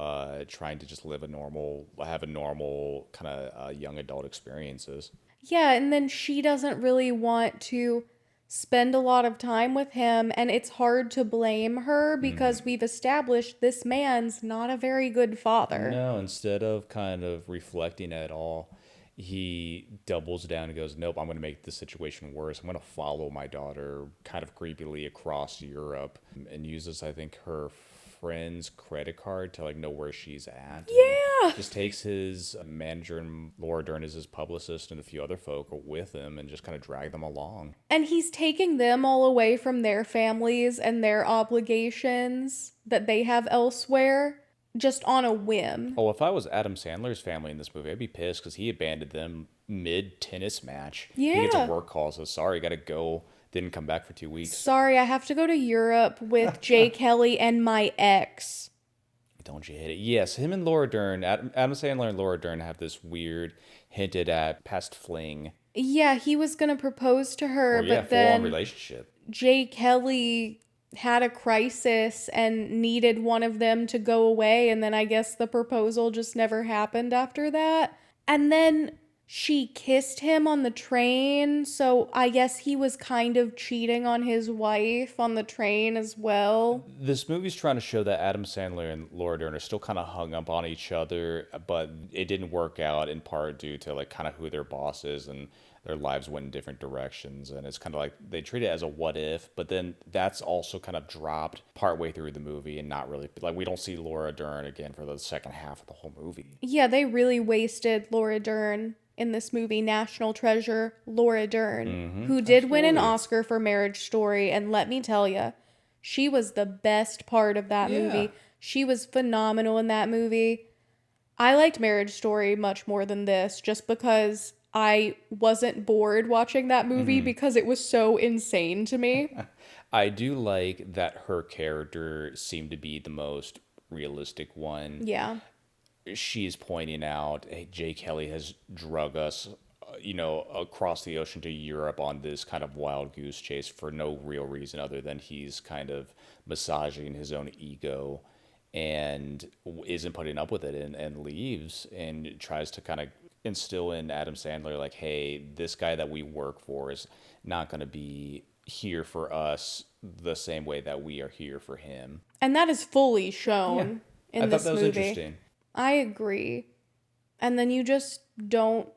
[SPEAKER 2] trying to just have a normal kind of young adult experiences.
[SPEAKER 1] Yeah, and then she doesn't really want to spend a lot of time with him, and it's hard to blame her because we've established this man's not a very good father.
[SPEAKER 2] No, instead of kind of reflecting at all, he doubles down and goes, nope, I'm going to make the situation worse. I'm going to follow my daughter kind of creepily across Europe and uses, I think, her friend's credit card to like know where she's at.
[SPEAKER 1] Yeah.
[SPEAKER 2] Just takes his manager and Laura Dern as his publicist and a few other folk with him and just kind of drag them along.
[SPEAKER 1] And he's taking them all away from their families and their obligations that they have elsewhere just on a whim.
[SPEAKER 2] Oh, if I was Adam Sandler's family in this movie, I'd be pissed because he abandoned them mid tennis match. He gets
[SPEAKER 1] Yeah.
[SPEAKER 2] a work call, so sorry, gotta go. Didn't come back for 2 weeks.
[SPEAKER 1] Sorry, I have to go to Europe with Jay Kelly and my ex.
[SPEAKER 2] Don't you hit it? Yes, him and Laura Dern, Adam Sandler and Laura Dern have this weird, hinted at past fling.
[SPEAKER 1] Yeah, he was gonna propose to her,
[SPEAKER 2] Or yeah,
[SPEAKER 1] but
[SPEAKER 2] full-on
[SPEAKER 1] then
[SPEAKER 2] relationship.
[SPEAKER 1] Jay Kelly had a crisis and needed one of them to go away, and then I guess the proposal just never happened after that. And then she kissed him on the train, so I guess he was kind of cheating on his wife on the train as well.
[SPEAKER 2] This movie's trying to show that Adam Sandler and Laura Dern are still kind of hung up on each other, but it didn't work out in part due to like kind of who their boss is and their lives went in different directions. And it's kind of like they treat it as a what if, but then that's also kind of dropped partway through the movie and not really like we don't see Laura Dern again for the second half of the whole movie.
[SPEAKER 1] Yeah, they really wasted Laura Dern in this movie, national treasure Laura Dern, who did win an
[SPEAKER 2] absolutely.
[SPEAKER 1] Oscar for Marriage Story. And let me tell you, she was the best part of that
[SPEAKER 2] Yeah.
[SPEAKER 1] movie. She was phenomenal in that movie. I liked Marriage Story much more than this just because I wasn't bored watching that movie because it was so insane to me.
[SPEAKER 2] I do like that her character seemed to be the most realistic one.
[SPEAKER 1] Yeah.
[SPEAKER 2] She's pointing out, hey, Jay Kelly has drug us, across the ocean to Europe on this kind of wild goose chase for no real reason other than he's kind of massaging his own ego and isn't putting up with it and leaves and tries to kind of instill in Adam Sandler, like, hey, this guy that we work for is not going to be here for us the same way that we are here for him.
[SPEAKER 1] And that is fully
[SPEAKER 2] Yeah.
[SPEAKER 1] shown
[SPEAKER 2] I
[SPEAKER 1] in
[SPEAKER 2] thought
[SPEAKER 1] this
[SPEAKER 2] that was
[SPEAKER 1] movie.
[SPEAKER 2] interesting.
[SPEAKER 1] I agree. And then you just don't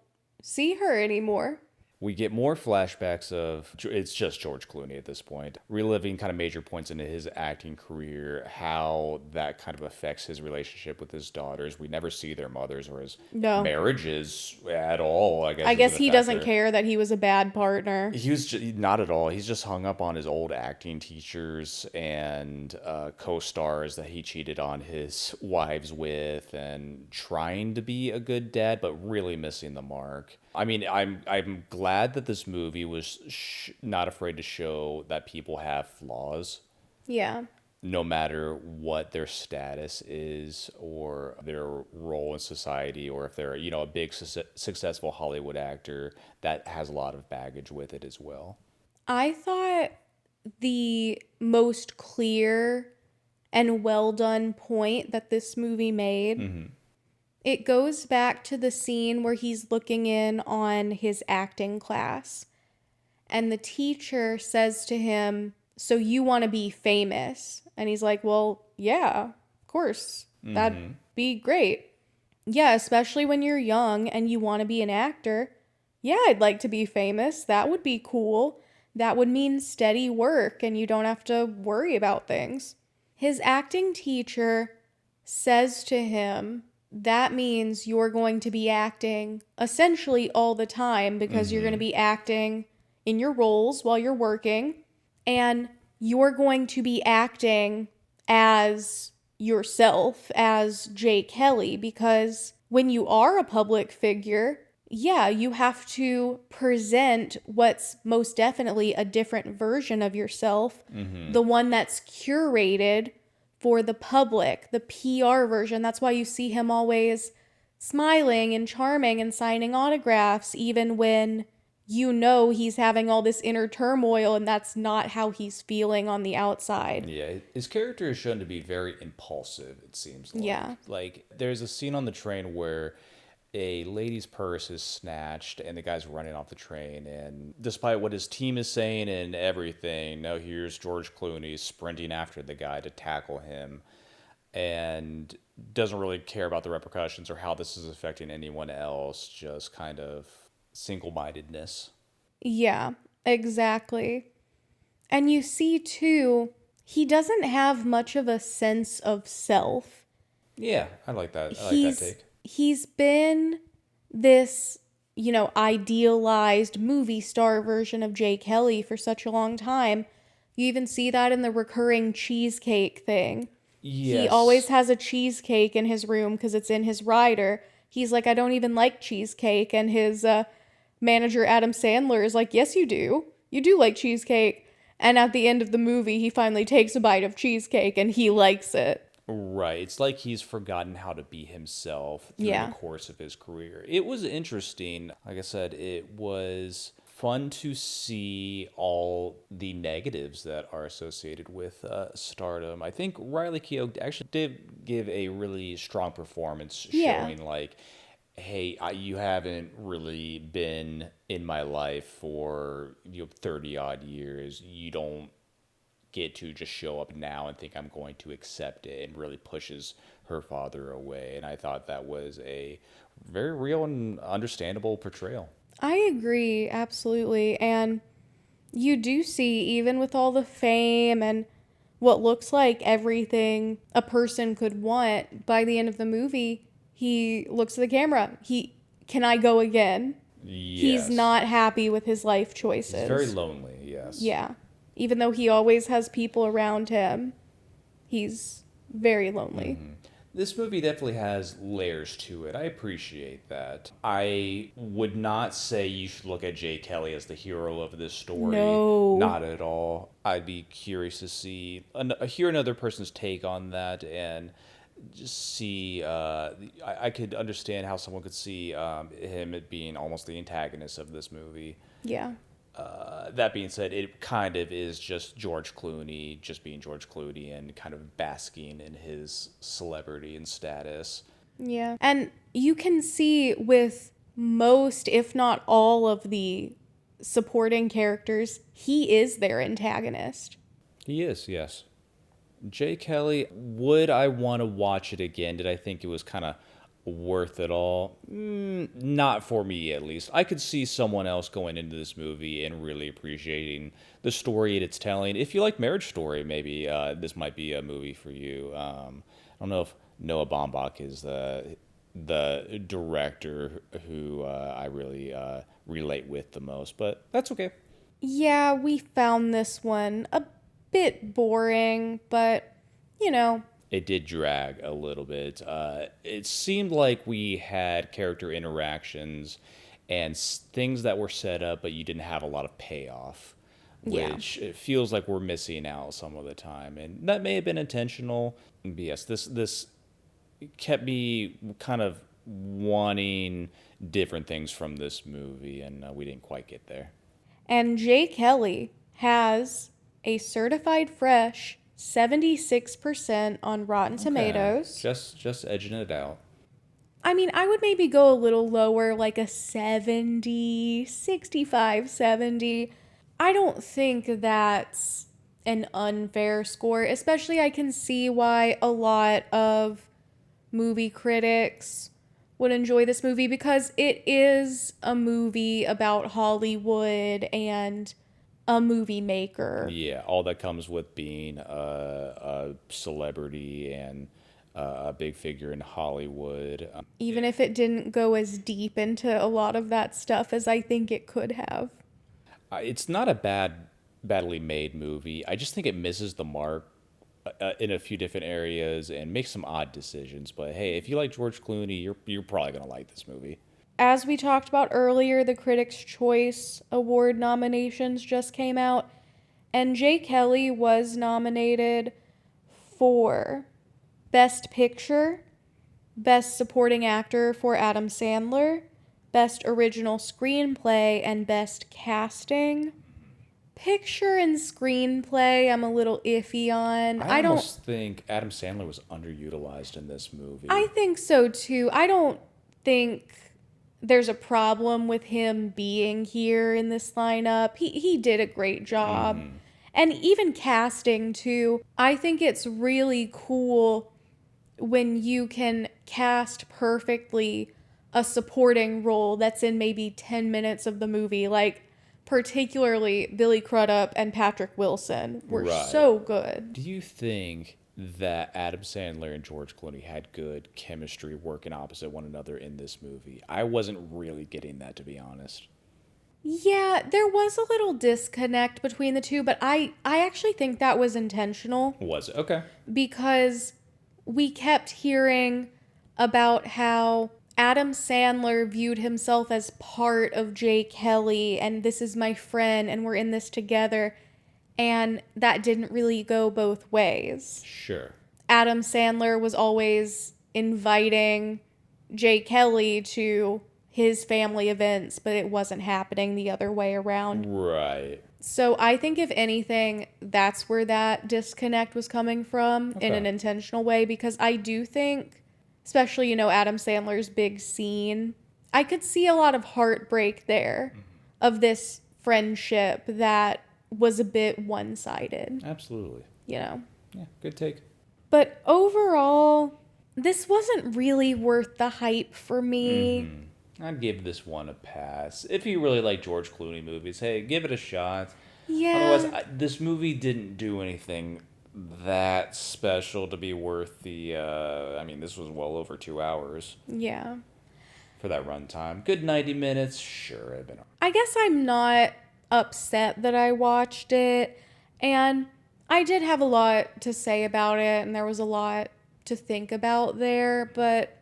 [SPEAKER 1] see her anymore.
[SPEAKER 2] We get more flashbacks of, it's just George Clooney at this point, reliving kind of major points into his acting career, how that kind of affects his relationship with his daughters. We never see their mothers or his
[SPEAKER 1] No.
[SPEAKER 2] marriages at all, I guess.
[SPEAKER 1] I guess
[SPEAKER 2] isn't a
[SPEAKER 1] he doesn't
[SPEAKER 2] factor.
[SPEAKER 1] care that he was a bad partner.
[SPEAKER 2] He was not at all. He's just hung up on his old acting teachers and co-stars that he cheated on his wives with, and trying to be a good dad, but really missing the mark. I mean, I'm glad that this movie was not afraid to show that people have flaws,
[SPEAKER 1] Yeah.
[SPEAKER 2] no matter what their status is or their role in society, or if they're, a big successful Hollywood actor that has a lot of baggage with it as well.
[SPEAKER 1] I thought the most clear and well done point that this movie made, it goes back to the scene where he's looking in on his acting class. And the teacher says to him, "So you want to be famous?" And he's like, "Well, yeah, of course. That'd be great. Yeah, especially when you're young and you want to be an actor. Yeah, I'd like to be famous. That would be cool. That would mean steady work and you don't have to worry about things." His acting teacher says to him, that means you're going to be acting essentially all the time because you're going to be acting in your roles while you're working, and you're going to be acting as yourself, as Jay Kelly, because when you are a public figure, yeah, you have to present what's most definitely a different version of yourself, the one that's curated for the public, the PR version. That's why you see him always smiling and charming and signing autographs, even when you know he's having all this inner turmoil and that's not how he's feeling on the outside.
[SPEAKER 2] Yeah, his character is shown to be very impulsive, it seems like.
[SPEAKER 1] Yeah.
[SPEAKER 2] Like, there's a scene on the train where a lady's purse is snatched and the guy's running off the train, and despite what his team is saying and everything, now here's George Clooney sprinting after the guy to tackle him and doesn't really care about the repercussions or how this is affecting anyone else, just kind of single-mindedness.
[SPEAKER 1] Yeah, exactly. And you see too, he doesn't have much of a sense of self.
[SPEAKER 2] Yeah, I like that. I like that take.
[SPEAKER 1] He's been this, idealized movie star version of Jay Kelly for such a long time. You even see that in the recurring cheesecake thing.
[SPEAKER 2] Yes.
[SPEAKER 1] He always has a cheesecake in his room because it's in his rider. He's like, "I don't even like cheesecake." And his manager, Adam Sandler, is like, "Yes, you do. You do like cheesecake." And at the end of the movie, he finally takes a bite of cheesecake and he likes it.
[SPEAKER 2] Right. It's like he's forgotten how to be himself through
[SPEAKER 1] Yeah.
[SPEAKER 2] the course of his career. It was interesting. Like I said, it was fun to see all the negatives that are associated with stardom. I think Riley Keough actually did give a really strong performance
[SPEAKER 1] Yeah.
[SPEAKER 2] showing, like, hey, you haven't really been in my life for 30 odd years. You don't get to just show up now and think I'm going to accept it, and really pushes her father away. And I thought that was a very real and understandable portrayal.
[SPEAKER 1] I agree, absolutely. And you do see, even with all the fame and what looks like everything a person could want, by the end of the movie, he looks at the camera. Can I go again?
[SPEAKER 2] Yes.
[SPEAKER 1] He's not happy with his life choices.
[SPEAKER 2] He's very lonely, yes.
[SPEAKER 1] Yeah. Even though he always has people around him, he's very lonely.
[SPEAKER 2] This movie definitely has layers to it. I appreciate that. I would not say you should look at Jay Kelly as the hero of this story.
[SPEAKER 1] No.
[SPEAKER 2] Not at all. I'd be curious to hear another person's take on that, and just see. I could understand how someone could see him as being almost the antagonist of this movie.
[SPEAKER 1] Yeah.
[SPEAKER 2] That being said, it kind of is just George Clooney just being George Clooney and kind of basking in his celebrity and status.
[SPEAKER 1] Yeah. And you can see with most, if not all, of the supporting characters, he is their antagonist.
[SPEAKER 2] He is, yes. Jay Kelly, would I want to watch it again? Did I think it was kind of worth it all? Not for me, at least. I could see someone else going into this movie and really appreciating the story it's telling. If you like Marriage Story, maybe this might be a movie for you. I don't know if Noah Baumbach is the director who I really relate with the most, but that's okay.
[SPEAKER 1] Yeah, we found this one a bit boring, but, you know,
[SPEAKER 2] It did drag a little bit. It seemed like we had character interactions and things that were set up, but you didn't have a lot of payoff,
[SPEAKER 1] yeah.
[SPEAKER 2] which it feels like we're missing out some of the time, and that may have been intentional. But yes, this kept me kind of wanting different things from this movie, and we didn't quite get there.
[SPEAKER 1] And Jay Kelly has a certified fresh 76% on Rotten Tomatoes.
[SPEAKER 2] Just edging it out.
[SPEAKER 1] I mean, I would maybe go a little lower, like a 70, 65, 70. I don't think that's an unfair score, especially I can see why a lot of movie critics would enjoy this movie because it is a movie about Hollywood and a movie maker.
[SPEAKER 2] Yeah, all that comes with being a celebrity and a big figure in Hollywood.
[SPEAKER 1] Even if it didn't go as deep into a lot of that stuff as I think it could have.
[SPEAKER 2] It's not a badly made movie. I just think it misses the mark in a few different areas and makes some odd decisions. But hey, if you like George Clooney, you're probably gonna like this movie.
[SPEAKER 1] As we talked about earlier, the Critics' Choice Award nominations just came out, and Jay Kelly was nominated for Best Picture, Best Supporting Actor for Adam Sandler, Best Original Screenplay, and Best Casting. Picture and screenplay, I'm a little iffy on.
[SPEAKER 2] I almost think Adam Sandler was underutilized in this movie.
[SPEAKER 1] I think so too. I don't think there's a problem with him being here in this lineup. He did a great job. And even casting too. I think it's really cool when you can cast perfectly a supporting role that's in maybe 10 minutes of the movie. Like, particularly Billy Crudup and Patrick Wilson were
[SPEAKER 2] Right.
[SPEAKER 1] so good.
[SPEAKER 2] Do you think that Adam Sandler and George Clooney had good chemistry working opposite one another in this movie? I wasn't really getting that, to be honest.
[SPEAKER 1] Yeah, there was a little disconnect between the two, but I actually think that was intentional
[SPEAKER 2] Was it? Okay.
[SPEAKER 1] because we kept hearing about how Adam Sandler viewed himself as part of Jay Kelly and this is my friend and we're in this together. And that didn't really go both ways.
[SPEAKER 2] Sure.
[SPEAKER 1] Adam Sandler was always inviting Jay Kelly to his family events, but it wasn't happening the other way around.
[SPEAKER 2] Right.
[SPEAKER 1] So I think if anything, that's where that disconnect was coming from in an intentional way, because I do think, especially, Adam Sandler's big scene, I could see a lot of heartbreak there of this friendship that was a bit one-sided,
[SPEAKER 2] Absolutely.
[SPEAKER 1] Yeah,
[SPEAKER 2] Good take.
[SPEAKER 1] But overall, this wasn't really worth the hype for me.
[SPEAKER 2] I'd give this one a pass. If you really like George Clooney movies, hey, give it a shot.
[SPEAKER 1] Yeah.
[SPEAKER 2] Otherwise, this movie didn't do anything that special to be worth the. This was well over 2 hours
[SPEAKER 1] Yeah.
[SPEAKER 2] for that runtime. Good 90 minutes, sure. I've been.
[SPEAKER 1] I guess I'm not upset that I watched it, and I did have a lot to say about it, and there was a lot to think about there, but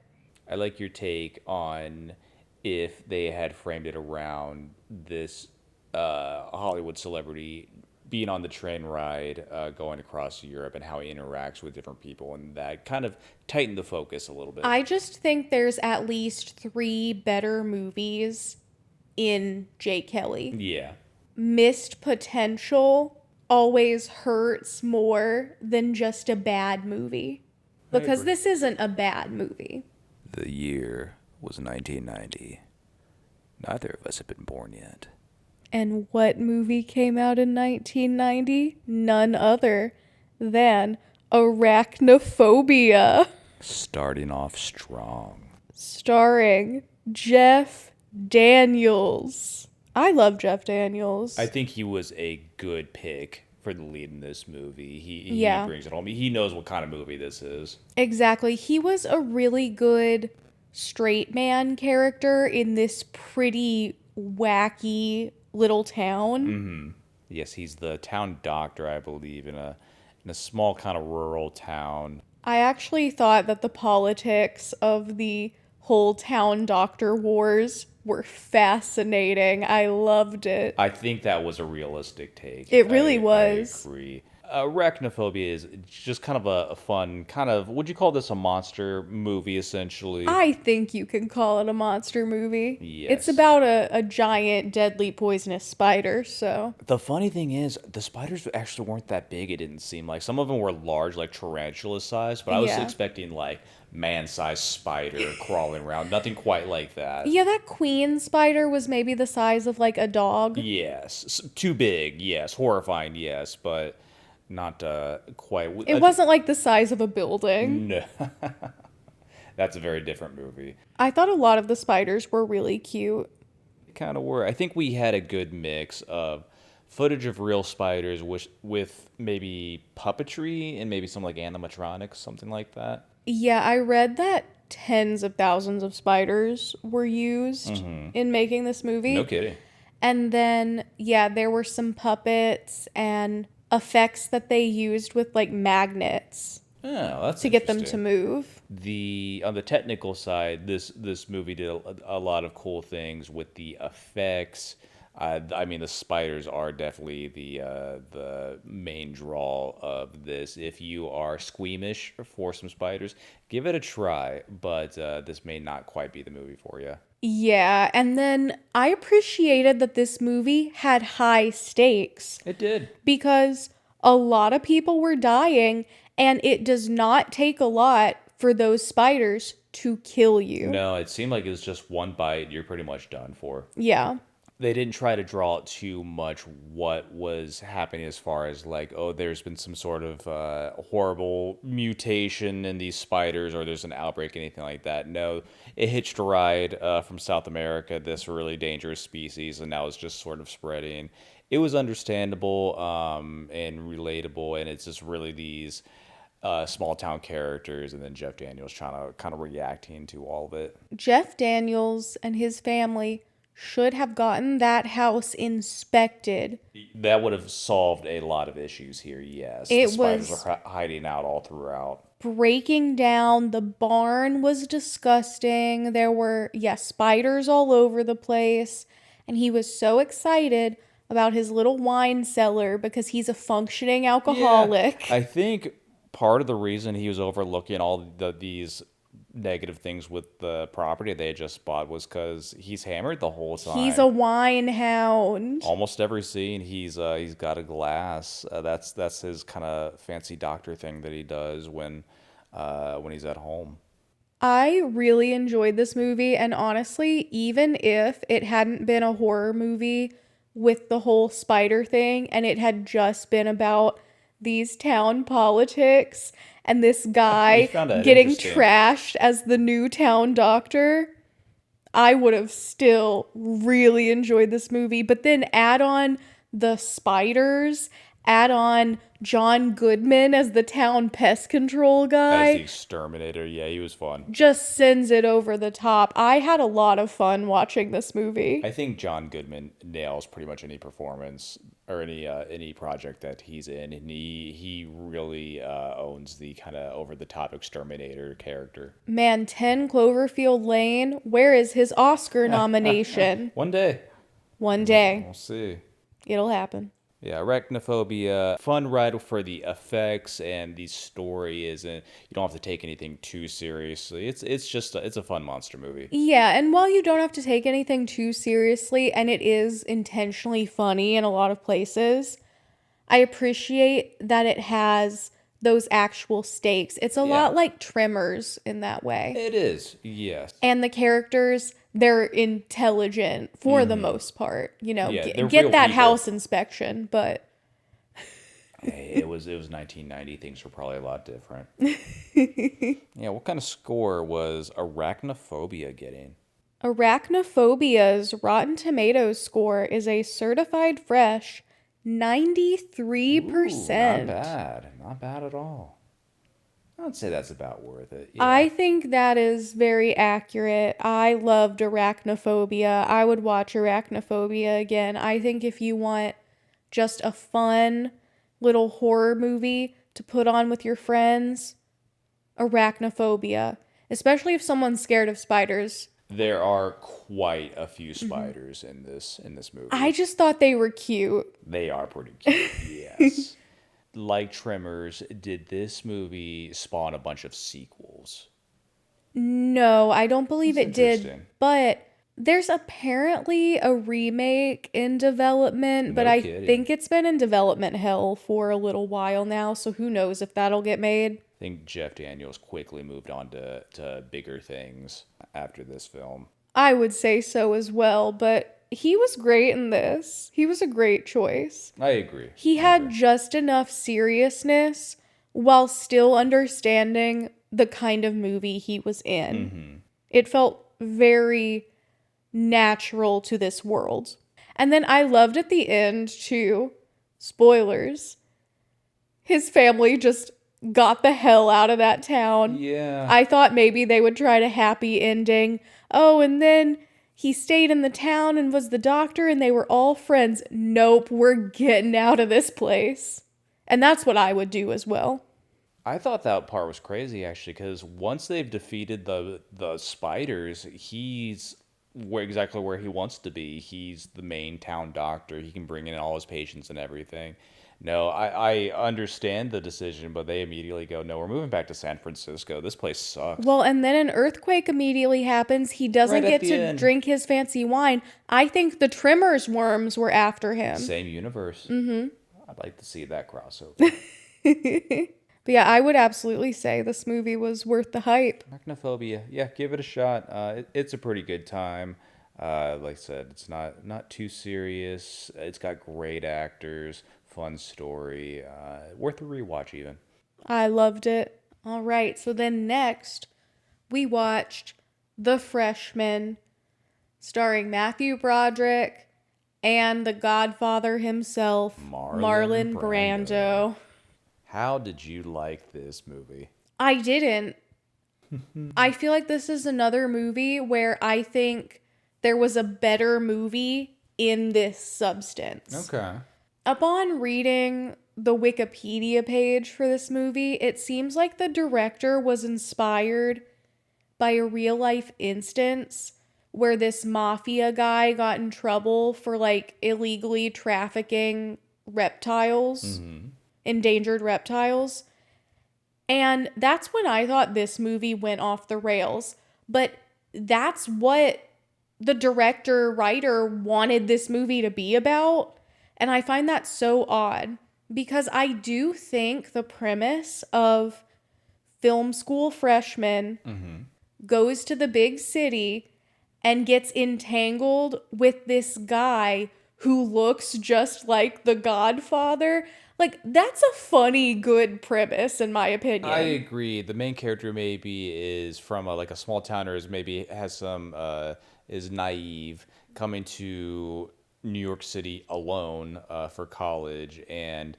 [SPEAKER 2] I like your take on if they had framed it around this Hollywood celebrity being on the train ride going across Europe and how he interacts with different people, and that kind of tightened the focus a little bit.
[SPEAKER 1] I just think there's at least 3 better movies in J. Kelly.
[SPEAKER 2] Yeah.
[SPEAKER 1] Missed potential always hurts more than just a bad movie. Because
[SPEAKER 2] agree.
[SPEAKER 1] this isn't a bad movie.
[SPEAKER 2] The year was 1990. Neither of us had been born yet.
[SPEAKER 1] And what movie came out in 1990? None other than Arachnophobia,
[SPEAKER 2] Starting off strong.
[SPEAKER 1] starring Jeff Daniels. I love Jeff Daniels.
[SPEAKER 2] I think he was a good pick for the lead in this movie. He
[SPEAKER 1] Yeah.
[SPEAKER 2] brings it home. He knows what kind of movie this is.
[SPEAKER 1] Exactly. He was a really good straight man character in this pretty wacky little town.
[SPEAKER 2] Yes, he's the town doctor, I believe, in a small kind of rural town.
[SPEAKER 1] I actually thought that the politics of the whole town doctor wars were fascinating. I loved it.
[SPEAKER 2] I think that was a realistic take.
[SPEAKER 1] It really was.
[SPEAKER 2] I agree. Arachnophobia is just kind of a fun kind of. Would you call this a monster movie? Essentially,
[SPEAKER 1] I think you can call it a monster movie.
[SPEAKER 2] Yes.
[SPEAKER 1] It's about a giant, deadly, poisonous spider, so.
[SPEAKER 2] the funny thing is the spiders actually weren't that big. It didn't seem like some of them were large, like tarantula size, but I was
[SPEAKER 1] Yeah.
[SPEAKER 2] expecting like man-sized spider crawling around. Nothing quite like that.
[SPEAKER 1] Yeah, that queen spider was maybe the size of like a dog.
[SPEAKER 2] Yes, too big. Yes, horrifying. Yes, but not quite.
[SPEAKER 1] It wasn't like the size of a building.
[SPEAKER 2] No. That's a very different movie.
[SPEAKER 1] I thought a lot of the spiders were really cute.
[SPEAKER 2] Kind of were. I think we had a good mix of footage of real spiders with maybe puppetry and maybe some like animatronics, something like that.
[SPEAKER 1] Yeah, I read that tens of thousands of spiders were used in making this movie.
[SPEAKER 2] No kidding.
[SPEAKER 1] And then, yeah, there were some puppets and effects that they used with like magnets
[SPEAKER 2] Oh, that's
[SPEAKER 1] to get them to
[SPEAKER 2] interesting.
[SPEAKER 1] move.
[SPEAKER 2] On the technical side, this movie did a lot of cool things with the effects. I mean, the spiders are definitely the main draw of this. If you are squeamish for some spiders, give it a try. But this may not quite be the movie for you.
[SPEAKER 1] Yeah, and then I appreciated that this movie had high stakes
[SPEAKER 2] It did.
[SPEAKER 1] because a lot of people were dying, and it does not take a lot for those spiders to kill you.
[SPEAKER 2] No, it seemed like it was just one bite. You're pretty much done for.
[SPEAKER 1] Yeah.
[SPEAKER 2] They didn't try to draw out too much what was happening as far as like, oh, there's been some sort of horrible mutation in these spiders or there's an outbreak, anything like that. No, it hitched a ride from South America, this really dangerous species, and now it's just sort of spreading. It was understandable and relatable, and it's just really these small town characters and then Jeff Daniels trying to kind of reacting to all of it.
[SPEAKER 1] Jeff Daniels and his family should have gotten that house inspected.
[SPEAKER 2] That would have solved a lot of issues here, yes.
[SPEAKER 1] It
[SPEAKER 2] The spiders
[SPEAKER 1] was-
[SPEAKER 2] are hiding out all throughout.
[SPEAKER 1] Breaking down, the barn was disgusting. There were, spiders all over the place. And he was so excited about his little wine cellar because he's a functioning alcoholic.
[SPEAKER 2] Yeah, I think part of the reason he was overlooking all these negative things with the property they had just bought was because he's hammered the whole time.
[SPEAKER 1] He's a wine hound.
[SPEAKER 2] Almost every scene he's got a glass. That's his kind of fancy doctor thing that he does when he's at home.
[SPEAKER 1] I really enjoyed this movie, and honestly, even if it hadn't been a horror movie with the whole spider thing and it had just been about these town politics and this guy
[SPEAKER 2] You found that
[SPEAKER 1] getting
[SPEAKER 2] interesting.
[SPEAKER 1] trashed as the new town doctor, I would have still really enjoyed this movie. But then add on the spiders add on John Goodman as the town pest control
[SPEAKER 2] As the
[SPEAKER 1] guy,
[SPEAKER 2] exterminator, yeah, he was fun.
[SPEAKER 1] just sends it over the top. I had a lot of fun watching this movie.
[SPEAKER 2] I think John Goodman nails pretty much any performance or any project that he's in, and he really owns the kind of over the top exterminator character.
[SPEAKER 1] Man, 10 Cloverfield Lane, where is his Oscar nomination?
[SPEAKER 2] One day,
[SPEAKER 1] One day,
[SPEAKER 2] we'll see.
[SPEAKER 1] it'll happen.
[SPEAKER 2] Yeah, Arachnophobia, fun ride for the effects, and the story isn't. You don't have to take anything too seriously. It's just it's a fun monster movie.
[SPEAKER 1] Yeah, and while you don't have to take anything too seriously, and it is intentionally funny in a lot of places, I appreciate that it has those actual stakes. It's a lot like Tremors in that way.
[SPEAKER 2] It is, yes.
[SPEAKER 1] And the characters, they're intelligent for the most part. You know,
[SPEAKER 2] Yeah, they're
[SPEAKER 1] get
[SPEAKER 2] real
[SPEAKER 1] that
[SPEAKER 2] people.
[SPEAKER 1] house inspection, but
[SPEAKER 2] Hey, it was 1990. Things were probably a lot different. Yeah, what kind of score was Arachnophobia getting?
[SPEAKER 1] Arachnophobia's Rotten Tomatoes score is a certified fresh 93%.
[SPEAKER 2] Not bad. Not bad at all. I'd say that's about worth it. Yeah.
[SPEAKER 1] I think that is very accurate. I loved Arachnophobia. I would watch Arachnophobia again. I think if you want just a fun little horror movie to put on with your friends, Arachnophobia. Especially if someone's scared of spiders.
[SPEAKER 2] There are quite a few spiders in this movie.
[SPEAKER 1] I just thought they were cute.
[SPEAKER 2] They are pretty cute, yes. Like Tremors, did this movie spawn a bunch of sequels?
[SPEAKER 1] No, I don't believe
[SPEAKER 2] That's
[SPEAKER 1] it did.
[SPEAKER 2] interesting.
[SPEAKER 1] But there's apparently a remake in development, but
[SPEAKER 2] No
[SPEAKER 1] I
[SPEAKER 2] kidding.
[SPEAKER 1] think it's been in development hell for a little while now, so who knows if that'll get made.
[SPEAKER 2] I think Jeff Daniels quickly moved on to bigger things after this film.
[SPEAKER 1] I would say so as well, but he was great in this. He was a great choice.
[SPEAKER 2] I agree.
[SPEAKER 1] He had just enough seriousness while still understanding the kind of movie he was in. It felt very natural to this world. And then I loved at the end, too, spoilers, his family just got the hell out of that town.
[SPEAKER 2] Yeah.
[SPEAKER 1] I thought maybe they would try to happy ending. Oh, and then he stayed in the town and was the doctor and they were all friends. Nope, we're getting out of this place. And that's what I would do as well.
[SPEAKER 2] I thought that part was crazy actually, because once they've defeated the spiders, he's exactly where he wants to be. He's the main town doctor. He can bring in all his patients and everything. No, I understand the decision, but they immediately go, no, we're moving back to San Francisco. This place sucks.
[SPEAKER 1] Well, and then an earthquake immediately happens. He doesn't
[SPEAKER 2] Right
[SPEAKER 1] get
[SPEAKER 2] at the
[SPEAKER 1] to
[SPEAKER 2] end.
[SPEAKER 1] drink his fancy wine. I think the Tremors worms were after him.
[SPEAKER 2] Same universe. Mm-hmm. I'd like to see that crossover.
[SPEAKER 1] But yeah, I would absolutely say this movie was worth the hype.
[SPEAKER 2] Arachnophobia. Yeah, give it a shot. It's a pretty good time. Like I said, it's not too serious. It's got great actors, fun story, worth a rewatch even.
[SPEAKER 1] I loved it. All right, so then next, we watched The Freshman, starring Matthew Broderick and the Godfather himself,
[SPEAKER 2] Marlon
[SPEAKER 1] Marlon Brando.
[SPEAKER 2] How did you like this movie?
[SPEAKER 1] I didn't. I feel like this is another movie where I think there was a better movie in this substance.
[SPEAKER 2] Okay.
[SPEAKER 1] Upon reading the Wikipedia page for this movie, it seems like the director was inspired by a real life instance where this mafia guy got in trouble for like illegally trafficking reptiles, endangered reptiles. And that's when I thought this movie went off the rails. But that's what the director, writer wanted this movie to be about. And I find that so odd because I do think the premise of film school freshman goes to the big city and gets entangled with this guy who looks just like the Godfather. Like, that's a funny, good premise, in my opinion.
[SPEAKER 2] I agree. The main character maybe is from a small town, or is maybe has some is naive, coming to New York City alone for college. And,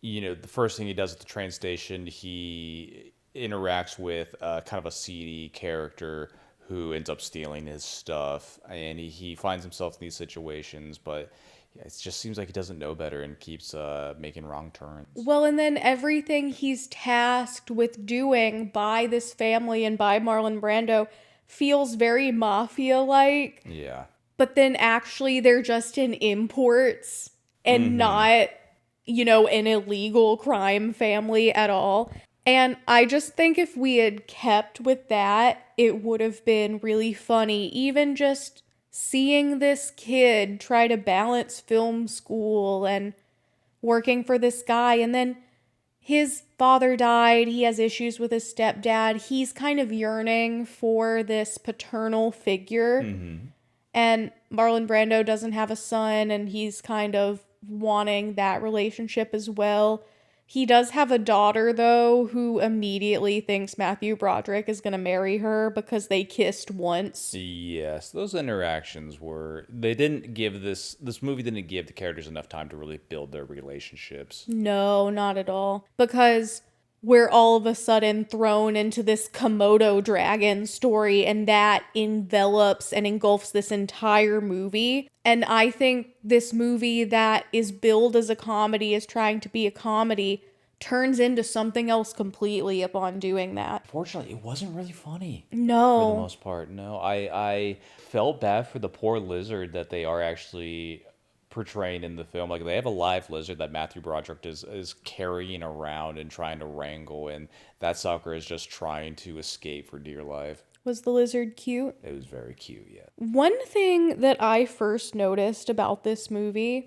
[SPEAKER 2] the first thing he does at the train station, he interacts with kind of a seedy character who ends up stealing his stuff. And he finds himself in these situations, but yeah, it just seems like he doesn't know better and keeps making wrong turns.
[SPEAKER 1] Well, and then everything he's tasked with doing by this family and by Marlon Brando feels very mafia like,
[SPEAKER 2] Yeah.
[SPEAKER 1] but then actually they're just in imports and not, an illegal crime family at all. And I just think if we had kept with that, it would have been really funny. Even just seeing this kid try to balance film school and working for this guy, and then his father died, he has issues with his stepdad, he's kind of yearning for this paternal figure, and Marlon Brando doesn't have a son, and he's kind of wanting that relationship as well. He does have a daughter, though, who immediately thinks Matthew Broderick is going to marry her because they kissed once.
[SPEAKER 2] Yes, those interactions they didn't give this movie didn't give the characters enough time to really build their relationships.
[SPEAKER 1] No, not at all. Because we're all of a sudden thrown into this Komodo dragon story, and that envelops and engulfs this entire movie. And I think this movie that is billed as a comedy, is trying to be a comedy, turns into something else completely upon doing that.
[SPEAKER 2] Fortunately, it wasn't really funny for the
[SPEAKER 1] No.
[SPEAKER 2] most part. No, I felt bad for the poor lizard that they are actually portraying in the film. Like, they have a live lizard that Matthew Broderick is carrying around and trying to wrangle, and that sucker is just trying to escape for dear life.
[SPEAKER 1] Was the lizard cute?
[SPEAKER 2] It was very cute, yeah.
[SPEAKER 1] One thing that I first noticed about this movie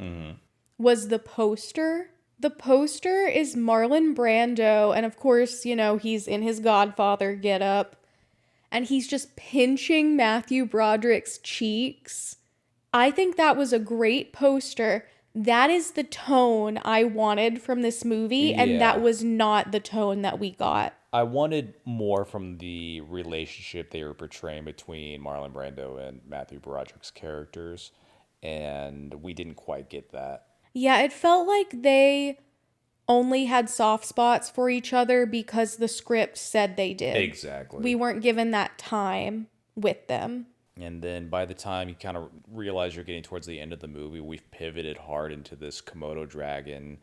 [SPEAKER 1] was the poster. The poster is Marlon Brando, and of course, he's in his Godfather getup, and he's just pinching Matthew Broderick's cheeks. I think that was a great poster. That is the tone I wanted from this movie, and
[SPEAKER 2] Yeah.
[SPEAKER 1] that was not the tone that we got.
[SPEAKER 2] I wanted more from the relationship they were portraying between Marlon Brando and Matthew Broderick's characters, and we didn't quite get that.
[SPEAKER 1] Yeah, it felt like they only had soft spots for each other because the script said they did.
[SPEAKER 2] Exactly.
[SPEAKER 1] We weren't given that time with them.
[SPEAKER 2] And then by the time you kind of realize you're getting towards the end of the movie, we've pivoted hard into this Komodo dragon,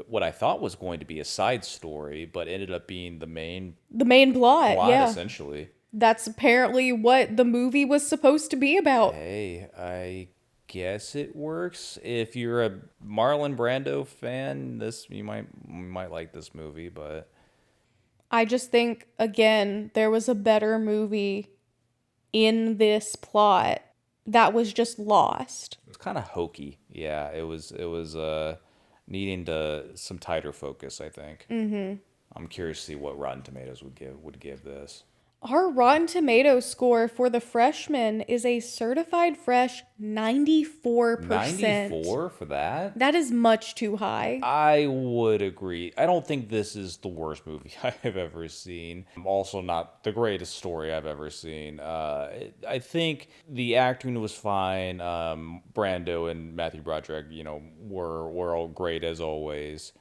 [SPEAKER 2] what I thought was going to be a side story, but ended up being the main
[SPEAKER 1] The main plot, yeah.
[SPEAKER 2] essentially.
[SPEAKER 1] That's apparently what the movie was supposed to be about.
[SPEAKER 2] Hey, I guess it works. If you're a Marlon Brando fan, you might like this movie, but
[SPEAKER 1] I just think, again, there was a better movie in this plot that was just lost.
[SPEAKER 2] it was kind of hokey. Yeah, it was needing some tighter focus, I think. I'm curious to see what Rotten Tomatoes would give this.
[SPEAKER 1] Our Rotten Tomatoes score for The Freshman is a certified fresh 94%.
[SPEAKER 2] 94 for that?
[SPEAKER 1] That is much too high.
[SPEAKER 2] I would agree. I don't think this is the worst movie I have ever seen. Also not the greatest story I've ever seen. I think the acting was fine. Brando and Matthew Broderick, were all great as always.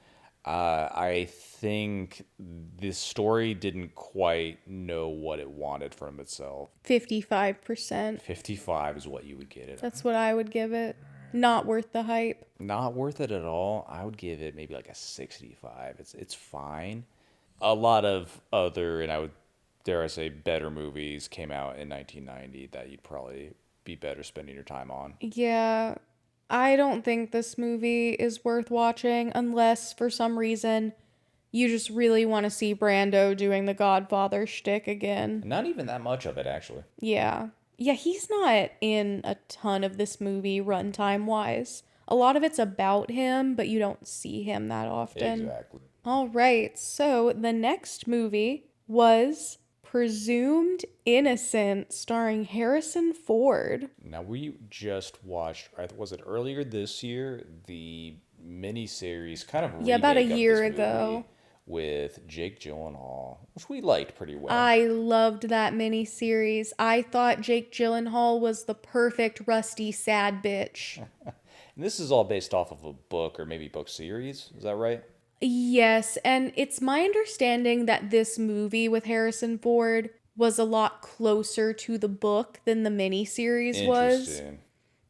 [SPEAKER 2] I think this story didn't quite know what it wanted from itself.
[SPEAKER 1] 55%.
[SPEAKER 2] 55 is what you would get it.
[SPEAKER 1] That's what I would give it. Not worth the hype.
[SPEAKER 2] Not worth it at all. I would give it maybe like a 65. It's fine. A lot of other, and I would dare I say, better movies came out in 1990 that you'd probably be better spending your time on.
[SPEAKER 1] Yeah, I don't think this movie is worth watching unless for some reason you just really want to see Brando doing the Godfather shtick again.
[SPEAKER 2] Not even that much of it, actually.
[SPEAKER 1] Yeah. Yeah, he's not in a ton of this movie runtime wise. A lot of it's about him, but you don't see him that often.
[SPEAKER 2] Exactly.
[SPEAKER 1] All right, so the next movie was Presumed Innocent, starring Harrison Ford.
[SPEAKER 2] Now, we just watched, was it earlier this year, the miniseries kind of
[SPEAKER 1] About a
[SPEAKER 2] remake of
[SPEAKER 1] year
[SPEAKER 2] this
[SPEAKER 1] ago.
[SPEAKER 2] movie with Jake Gyllenhaal, which we liked pretty well.
[SPEAKER 1] I loved that miniseries. I thought Jake Gyllenhaal was the perfect rusty sad bitch.
[SPEAKER 2] And this is all based off of a book or maybe book series. Is that right?
[SPEAKER 1] Yes, and it's my understanding that this movie with Harrison Ford was a lot closer to the book than the miniseries was.
[SPEAKER 2] Interesting.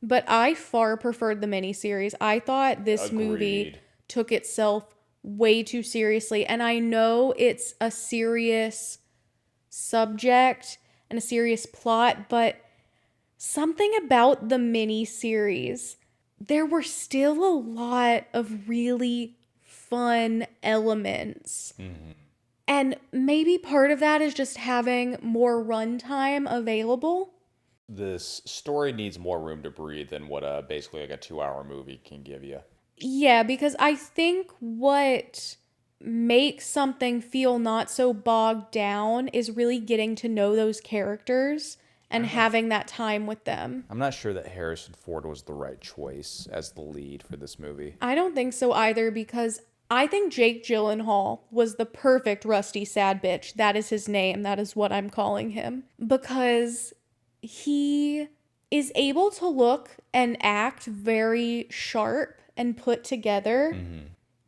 [SPEAKER 1] But I far preferred the miniseries. I thought this movie
[SPEAKER 2] Agreed.
[SPEAKER 1] took itself way too seriously. And I know it's a serious subject and a serious plot, but something about the miniseries, there were still a lot of really fun elements. And maybe part of that is just having more runtime available.
[SPEAKER 2] This story needs more room to breathe than what basically like a 2-hour movie can give you.
[SPEAKER 1] Yeah, because I think what makes something feel not so bogged down is really getting to know those characters and having that time with them.
[SPEAKER 2] I'm not sure that Harrison Ford was the right choice as the lead for this movie.
[SPEAKER 1] I don't think so either because I think Jake Gyllenhaal was the perfect Rusty Sad Bitch. That is his name. That is what I'm calling him. Because he is able to look and act very sharp and put together.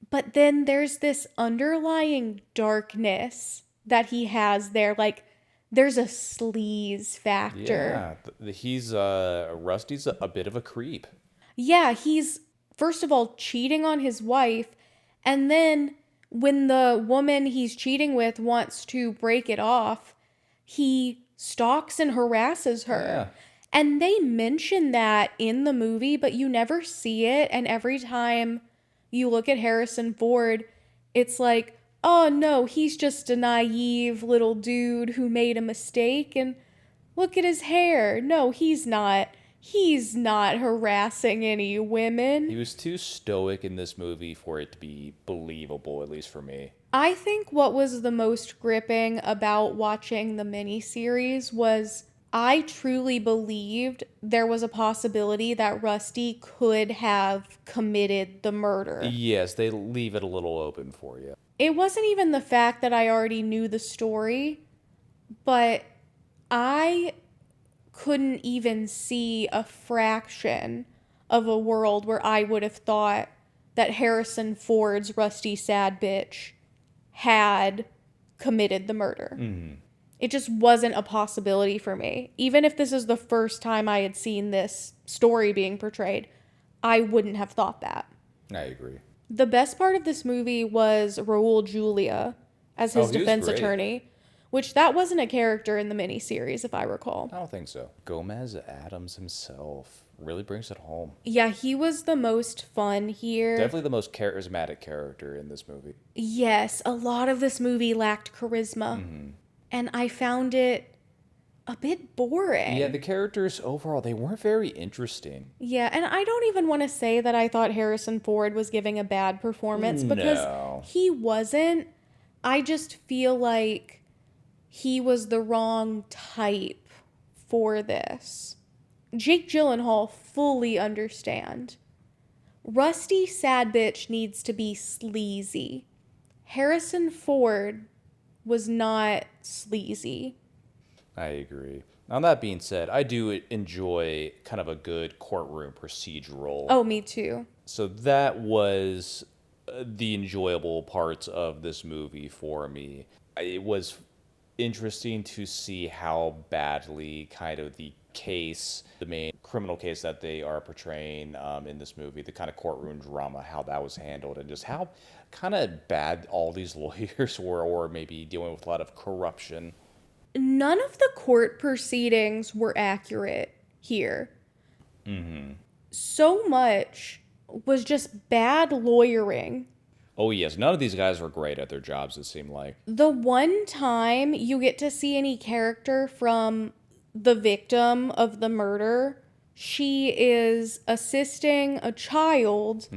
[SPEAKER 1] But then there's this underlying darkness that he has there. Like, there's a sleaze factor.
[SPEAKER 2] Yeah, he's Rusty's a bit of a creep.
[SPEAKER 1] Yeah, he's first of all cheating on his wife, and then when the woman he's cheating with wants to break it off, he stalks and harasses her.
[SPEAKER 2] Yeah.
[SPEAKER 1] And they mention that in the movie, but you never see it. And every time you look at Harrison Ford, it's like, oh no, he's just a naive little dude who made a mistake. And look at his hair. No, he's not. He's not harassing any women.
[SPEAKER 2] He was too stoic in this movie for it to be believable, at least for me.
[SPEAKER 1] I think what was the most gripping about watching the miniseries was I truly believed there was a possibility that Rusty could have committed the murder.
[SPEAKER 2] Yes, they leave it a little open for you.
[SPEAKER 1] It wasn't even the fact that I already knew the story, but I couldn't even see a fraction of a world where I would have thought that Harrison Ford's Rusty Sad Bitch had committed the murder. It just wasn't a possibility for me. Even if this is the first time I had seen this story being portrayed, I wouldn't have thought that.
[SPEAKER 2] I agree.
[SPEAKER 1] The best part of this movie was Raul Julia as his
[SPEAKER 2] he was
[SPEAKER 1] defense
[SPEAKER 2] great.
[SPEAKER 1] attorney, which that wasn't a character in the miniseries, if I recall.
[SPEAKER 2] I don't think so. Gomez Adams himself really brings it home.
[SPEAKER 1] Yeah, he was the most fun here.
[SPEAKER 2] Definitely the most charismatic character in this movie.
[SPEAKER 1] Yes, a lot of this movie lacked charisma. And I found it a bit boring.
[SPEAKER 2] Yeah, the characters overall, they weren't very interesting.
[SPEAKER 1] Yeah, and I don't even want to say that I thought Harrison Ford was giving a bad performance because
[SPEAKER 2] No.
[SPEAKER 1] he wasn't. I just feel like he was the wrong type for this. Jake Gyllenhaal fully understand. Rusty Sad Bitch needs to be sleazy. Harrison Ford was not sleazy.
[SPEAKER 2] I agree. Now, that being said, I do enjoy kind of a good courtroom procedural.
[SPEAKER 1] Oh, me too.
[SPEAKER 2] So that was the enjoyable parts of this movie for me. It was interesting to see how badly kind of the case, the main criminal case that they are portraying in this movie, the kind of courtroom drama, how that was handled, and just how kind of bad all these lawyers were, or maybe dealing with a lot of corruption.
[SPEAKER 1] None of the court proceedings were accurate here. So much was just bad lawyering.
[SPEAKER 2] Oh, yes. None of these guys were great at their jobs, it seemed like.
[SPEAKER 1] The one time you get to see any character from the victim of the murder, she is assisting a child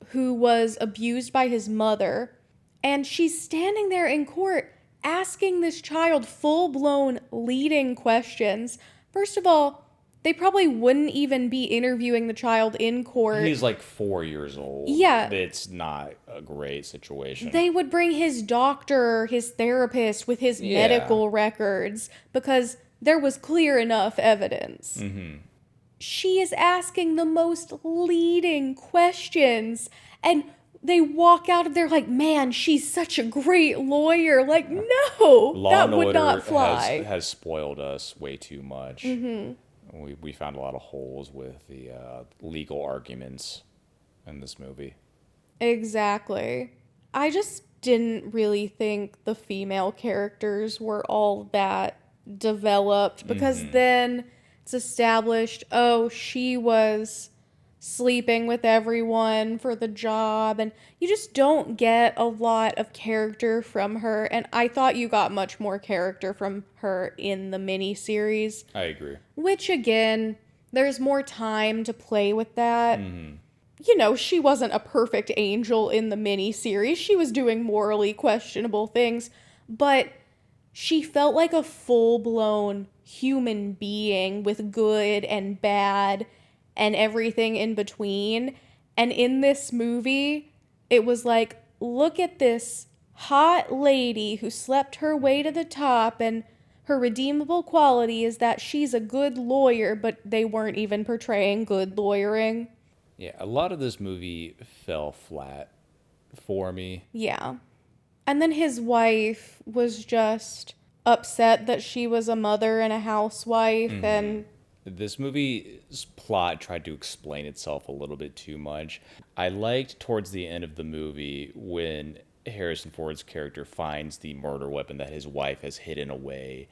[SPEAKER 1] who was abused by his mother. And she's standing there in court asking this child full-blown leading questions. First of all, they probably wouldn't even be interviewing the child in court.
[SPEAKER 2] He's like 4 years old.
[SPEAKER 1] Yeah.
[SPEAKER 2] It's not a great situation.
[SPEAKER 1] They would bring his doctor, his therapist with his medical records because there was clear enough evidence. she is asking the most leading questions, and they walk out of there like, man, she's such a great lawyer. Like, no,
[SPEAKER 2] Law
[SPEAKER 1] that
[SPEAKER 2] and
[SPEAKER 1] would
[SPEAKER 2] Order
[SPEAKER 1] not fly.
[SPEAKER 2] has spoiled us way too much. We found a lot of holes with the legal arguments in this movie.
[SPEAKER 1] Exactly. I just didn't really think the female characters were all that developed, because then it's established, oh, she was sleeping with everyone for the job, and you just don't get a lot of character from her. And I thought you got much more character from her in the miniseries,
[SPEAKER 2] I agree.
[SPEAKER 1] which again, there's more time to play with that. She wasn't a perfect angel in the miniseries. She was doing morally questionable things, but she felt like a full-blown human being with good and bad and everything in between. And in this movie, it was like, look at this hot lady who slept her way to the top, and her redeemable quality is that she's a good lawyer, but they weren't even portraying good lawyering.
[SPEAKER 2] Yeah, a lot of this movie fell flat for me.
[SPEAKER 1] Yeah. And then his wife was just upset that she was a mother and a housewife, and
[SPEAKER 2] This movie's plot tried to explain itself a little bit too much. I liked towards the end of the movie when Harrison Ford's character finds the murder weapon that his wife has hidden away.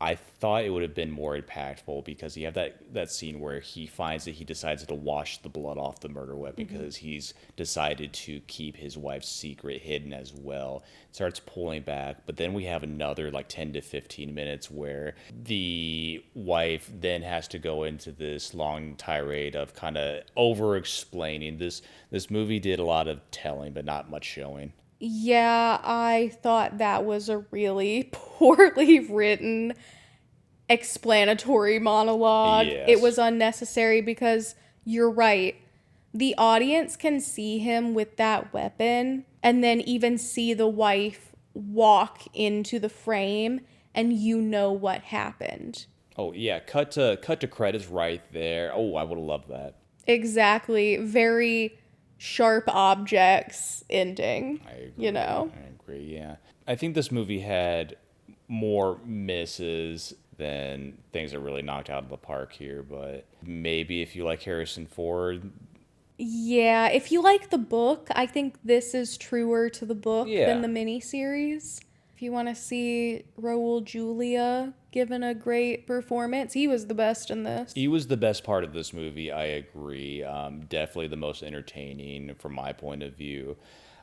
[SPEAKER 2] I thought it would have been more impactful because you have that scene where he finds that he decides to wash the blood off the murder weapon because he's decided to keep his wife's secret hidden as well. Starts pulling back, but then we have another like 10 to 15 minutes where the wife then has to go into this long tirade of kind of over explaining. This movie did a lot of telling but not much showing.
[SPEAKER 1] yeah, I thought that was a really poorly written explanatory monologue. It
[SPEAKER 2] Yes.
[SPEAKER 1] was unnecessary because you're right. The audience can see him with that weapon and then even see the wife walk into the frame, and you know what happened.
[SPEAKER 2] Oh yeah, cut to credits right there. Oh, I would have loved that.
[SPEAKER 1] Exactly. Very sharp objects ending,
[SPEAKER 2] I
[SPEAKER 1] you
[SPEAKER 2] agree.
[SPEAKER 1] know?
[SPEAKER 2] I agree. Yeah. I think this movie had more misses than things that really knocked out of the park here, but maybe if you like Harrison Ford,
[SPEAKER 1] Yeah, if you like the book, I think this is truer to the book than
[SPEAKER 2] yeah.
[SPEAKER 1] the miniseries. If you want to see Raul Julia given a great performance, he was the best in this.
[SPEAKER 2] He was the best part of this movie, I agree. Definitely the most entertaining from my point of view.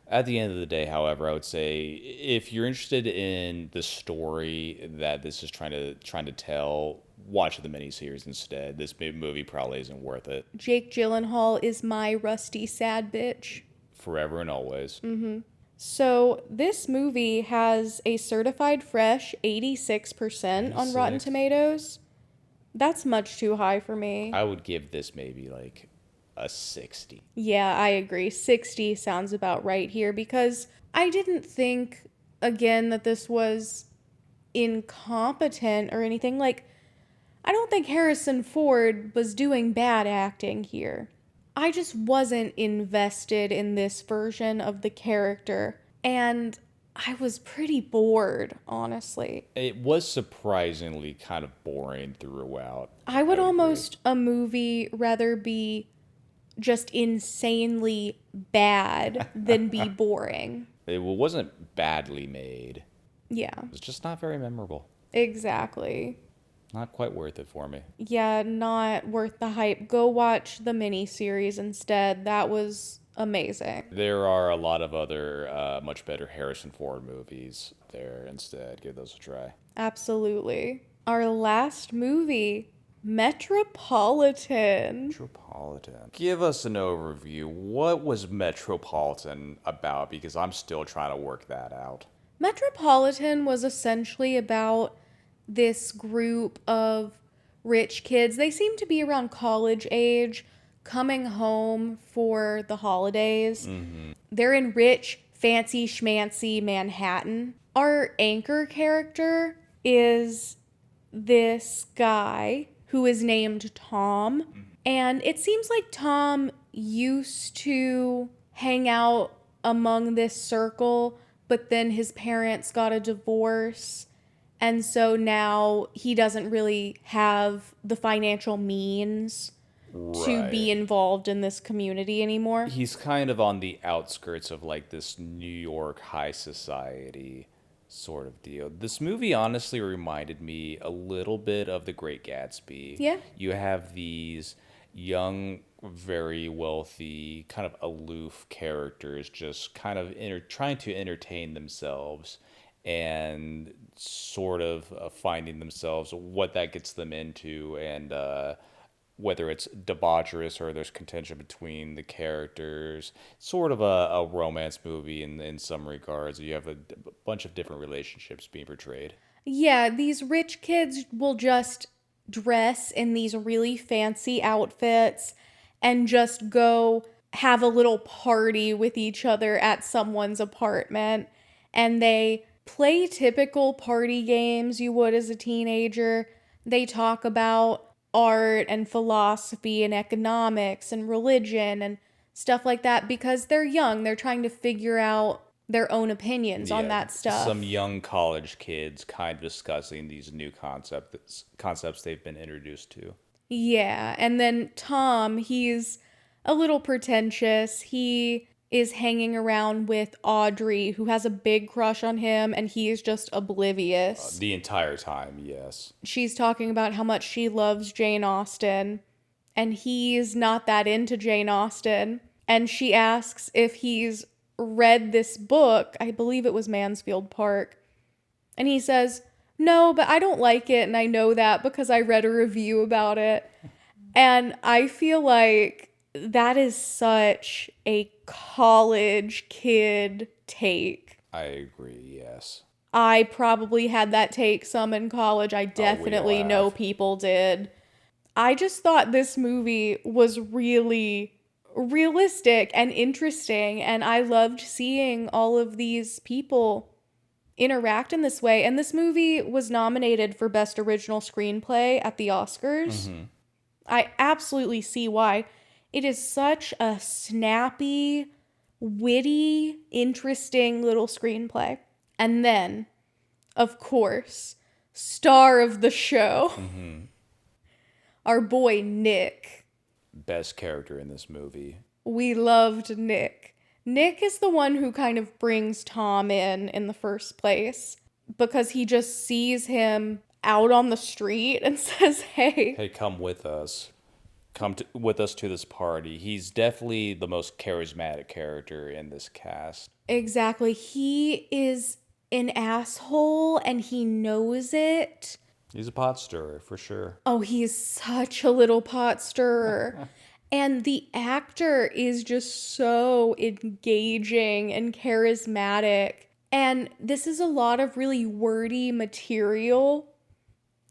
[SPEAKER 2] At the end of the day, however, I would say if you're interested in the story that this is trying to tell, watch the miniseries instead. This movie probably isn't worth it.
[SPEAKER 1] Jake Gyllenhaal is my rusty sad bitch.
[SPEAKER 2] Forever and always.
[SPEAKER 1] So, this movie has a certified fresh 86% on Rotten
[SPEAKER 2] 86?
[SPEAKER 1] Tomatoes. That's much too high for me.
[SPEAKER 2] I would give this maybe like a 60.
[SPEAKER 1] Yeah, I agree. 60 sounds about right here, because I didn't think, again, that this was incompetent or anything. Like, I don't think Harrison Ford was doing bad acting here. I just wasn't invested in this version of the character, and I was pretty bored, honestly.
[SPEAKER 2] It was surprisingly kind of boring throughout.
[SPEAKER 1] I would
[SPEAKER 2] I would agree.
[SPEAKER 1] almost a movie rather be just insanely bad than be boring.
[SPEAKER 2] It wasn't badly made.
[SPEAKER 1] Yeah,
[SPEAKER 2] It was just not very memorable.
[SPEAKER 1] exactly.
[SPEAKER 2] Not quite worth it for me.
[SPEAKER 1] Yeah, not worth the hype. Go watch the miniseries instead. That was amazing.
[SPEAKER 2] There are a lot of other much better Harrison Ford movies there instead. Give those a try.
[SPEAKER 1] Absolutely. Our last movie, Metropolitan.
[SPEAKER 2] Metropolitan. Give us an overview. What was Metropolitan about? Because I'm still trying to work that out.
[SPEAKER 1] Metropolitan was essentially about this group of rich kids. They seem to be around college age, coming home for the holidays. They're in rich, fancy schmancy Manhattan. Our anchor character is this guy who is named Tom. And it seems like Tom used to hang out among this circle, but then his parents got a divorce. And so now he doesn't really have the financial means to be
[SPEAKER 2] Right.
[SPEAKER 1] involved in this community anymore.
[SPEAKER 2] He's kind of on the outskirts of like this New York high society sort of deal. This movie honestly reminded me a little bit of The Great Gatsby.
[SPEAKER 1] Yeah.
[SPEAKER 2] You have these young, very wealthy, kind of aloof characters just kind of trying to entertain themselves and sort of finding themselves what that gets them into, and whether it's debaucherous or there's contention between the characters. Sort of a romance movie in some regards. You have a bunch of different relationships being portrayed.
[SPEAKER 1] Yeah, these rich kids will just dress in these really fancy outfits and just go have a little party with each other at someone's apartment. And they play typical party games you would as a teenager. They talk about art and philosophy and economics and religion and stuff like that because they're young. They're trying to figure out their own opinions on
[SPEAKER 2] Yeah,
[SPEAKER 1] that
[SPEAKER 2] some
[SPEAKER 1] stuff.
[SPEAKER 2] young college kids kind of discussing these new concepts they've been introduced to.
[SPEAKER 1] Yeah, and then Tom, he's a little pretentious. He is hanging around with Audrey, who has a big crush on him, and he is just oblivious.
[SPEAKER 2] The entire time, yes.
[SPEAKER 1] She's talking about how much she loves Jane Austen, and he's not that into Jane Austen. And she asks if he's read this book. I believe it was Mansfield Park. And he says, "No, but I don't like it, and I know that because I read a review about it." And I feel like that is such a college kid take.
[SPEAKER 2] I agree, yes.
[SPEAKER 1] I probably had that take some in college. I
[SPEAKER 2] Oh, we all
[SPEAKER 1] definitely know
[SPEAKER 2] have.
[SPEAKER 1] people did. I just thought this movie was really realistic and interesting, and I loved seeing all of these people interact in this way. And this movie was nominated for Best Original Screenplay at the Oscars. I absolutely see why. It is such a snappy, witty, interesting little screenplay. And then, of course, star of the show, our boy Nick.
[SPEAKER 2] Best character in this movie.
[SPEAKER 1] We loved Nick. Nick is the one who kind of brings Tom in the first place because he just sees him out on the street and says, "Hey."
[SPEAKER 2] Hey, come with us. With us to this party. He's definitely the most charismatic character in this cast.
[SPEAKER 1] Exactly. He is an asshole and he knows it.
[SPEAKER 2] He's a pot stirrer for sure.
[SPEAKER 1] Oh, he's such a little pot stirrer. And the actor is just so engaging and charismatic. And this is a lot of really wordy material.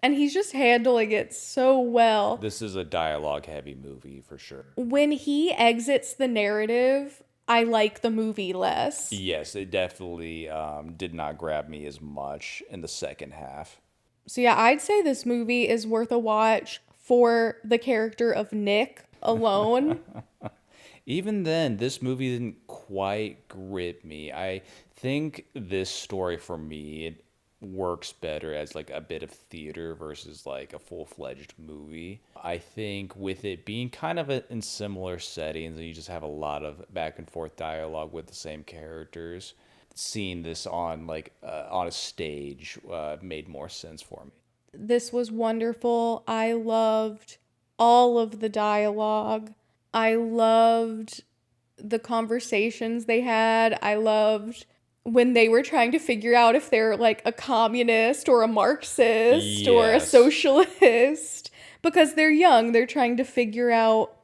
[SPEAKER 1] And he's just handling it so well.
[SPEAKER 2] This is a dialogue heavy movie for sure.
[SPEAKER 1] When he exits the narrative, I like the movie less.
[SPEAKER 2] Yes, it definitely did not grab me as much in the second half.
[SPEAKER 1] So yeah, I'd say this movie is worth a watch for the character of Nick alone.
[SPEAKER 2] Even then, this movie didn't quite grip me. I think this story for me it works better as like a bit of theater versus like a full-fledged movie. I think with it being kind of in similar settings and you just have a lot of back and forth dialogue with the same characters, seeing this on a stage made more sense for me.
[SPEAKER 1] This was wonderful. I loved all of the dialogue. I loved the conversations they had. I loved when they were trying to figure out if they're like a communist or a Marxist or a
[SPEAKER 2] Yes.
[SPEAKER 1] socialist because they're young. They're trying to figure out